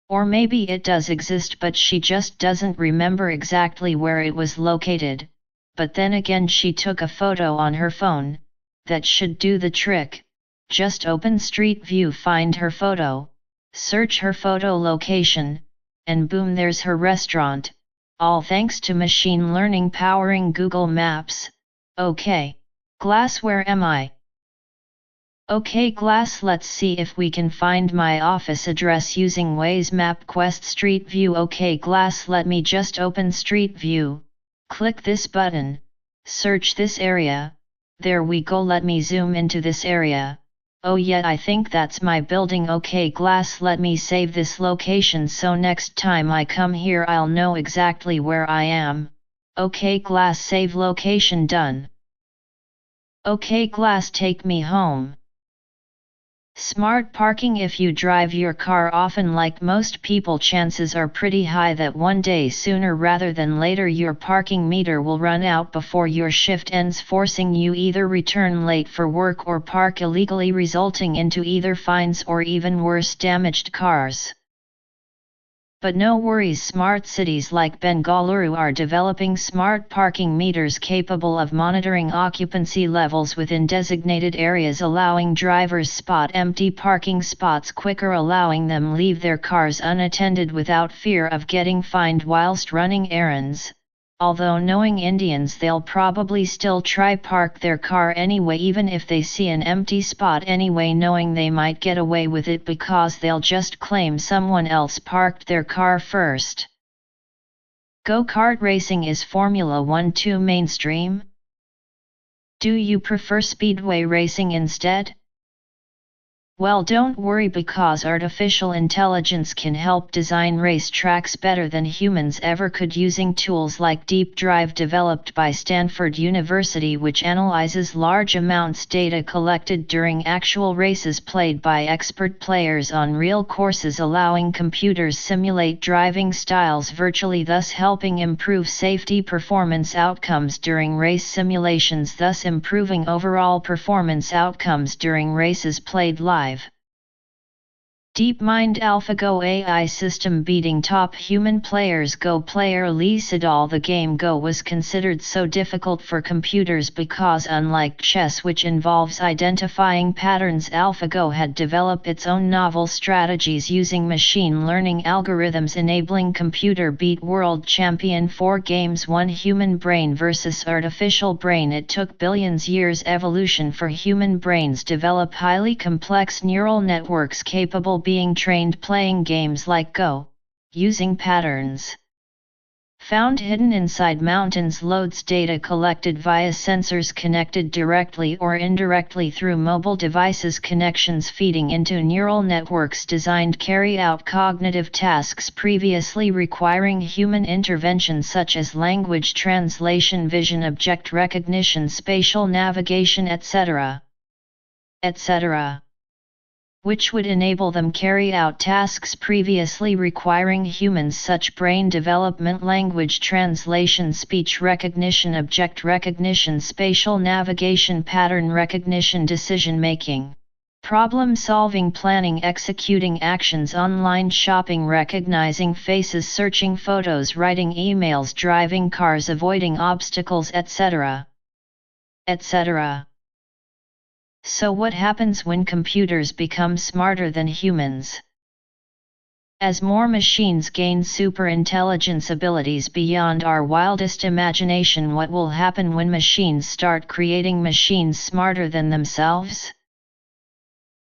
Or maybe it does exist, but she just doesn't remember exactly where it was located. But then again, she took a photo on her phone. That should do the trick. Just open Street View, find her photo, search her photo location, and boom, there's her restaurant. All thanks to machine learning powering Google Maps. Okay, Glass, where am I? Okay Glass, let's see if we can find my office address using Waze. MapQuest. Street View. Okay Glass, let me just open Street View, click this button, search this area, there we go. Let me zoom into this area. Oh yeah, I think that's my building. Okay Glass, let me save this location so next time I come here I'll know exactly where I am. Okay Glass, save location done. Okay Glass, take me home. Smart parking. If you drive your car often like most people, chances are pretty high that one day, sooner rather than later, your parking meter will run out before your shift ends, forcing you either return late for work or park illegally, resulting into either fines or even worse, damaged cars. But no worries, smart cities like Bangalore are developing smart parking meters capable of monitoring occupancy levels within designated areas, allowing drivers spot empty parking spots quicker, allowing them leave their cars unattended without fear of getting fined whilst running errands. Although knowing Indians, they'll probably still try park their car anyway, even if they see an empty spot anyway, knowing they might get away with it because they'll just claim someone else parked their car first. Go-kart racing. Is Formula 1 too mainstream? Do you prefer speedway racing instead? Well, don't worry, because artificial intelligence can help design race tracks better than humans ever could, using tools like Deep Drive developed by Stanford University, which analyzes large amounts data collected during actual races played by expert players on real courses, allowing computers simulate driving styles virtually, thus helping improve safety performance outcomes during race simulations, thus improving overall performance outcomes during races played live. DeepMind AlphaGo AI system beating top human players. Go player Lee Sedol. The game Go was considered so difficult for computers because, unlike chess, which involves identifying patterns, AlphaGo had developed its own novel strategies using machine learning algorithms, enabling computer beat world champion 4 games 1. Human brain versus artificial brain. It took billions years evolution for human brains develop highly complex neural networks capable being trained playing games like Go, using patterns found hidden inside mountains, loads data collected via sensors connected directly or indirectly through mobile devices, connections feeding into neural networks designed carry out cognitive tasks previously requiring human intervention, such as language translation, vision, object recognition, spatial navigation, etc. etc. which would enable them carry out tasks previously requiring humans such brain development, language translation, speech recognition, object recognition, spatial navigation, pattern recognition, decision making, problem solving, planning, executing actions, online shopping, recognizing faces, searching photos, writing emails, driving cars, avoiding obstacles, etc. etc. So what happens when computers become smarter than humans? As more machines gain superintelligence abilities beyond our wildest imagination, what will happen when machines start creating machines smarter than themselves?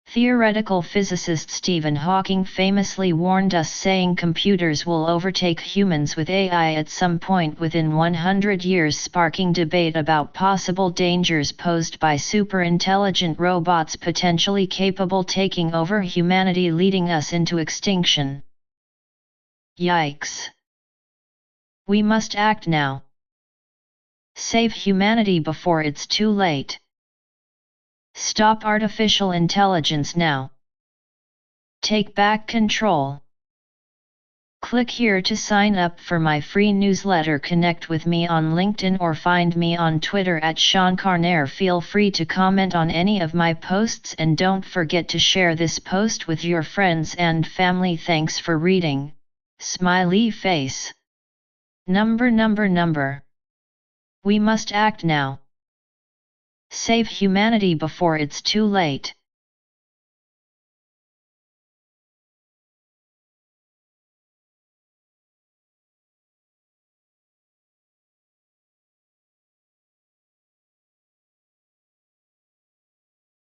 Theoretical physicist Stephen Hawking famously warned us, saying computers will overtake humans with AI at some point within 100 years, sparking debate about possible dangers posed by superintelligent robots potentially capable taking over humanity, leading us into extinction. Yikes! We must act now. Save humanity before it's too late. Stop artificial intelligence now. Take back control. Click here to sign up for my free newsletter. Connect with me on LinkedIn or find me on Twitter at Sean Carnair. Feel free to comment on any of my posts and don't forget to share this post with your friends and family. Thanks for reading. Smiley face. Number. We must act now. Save humanity before it's too late.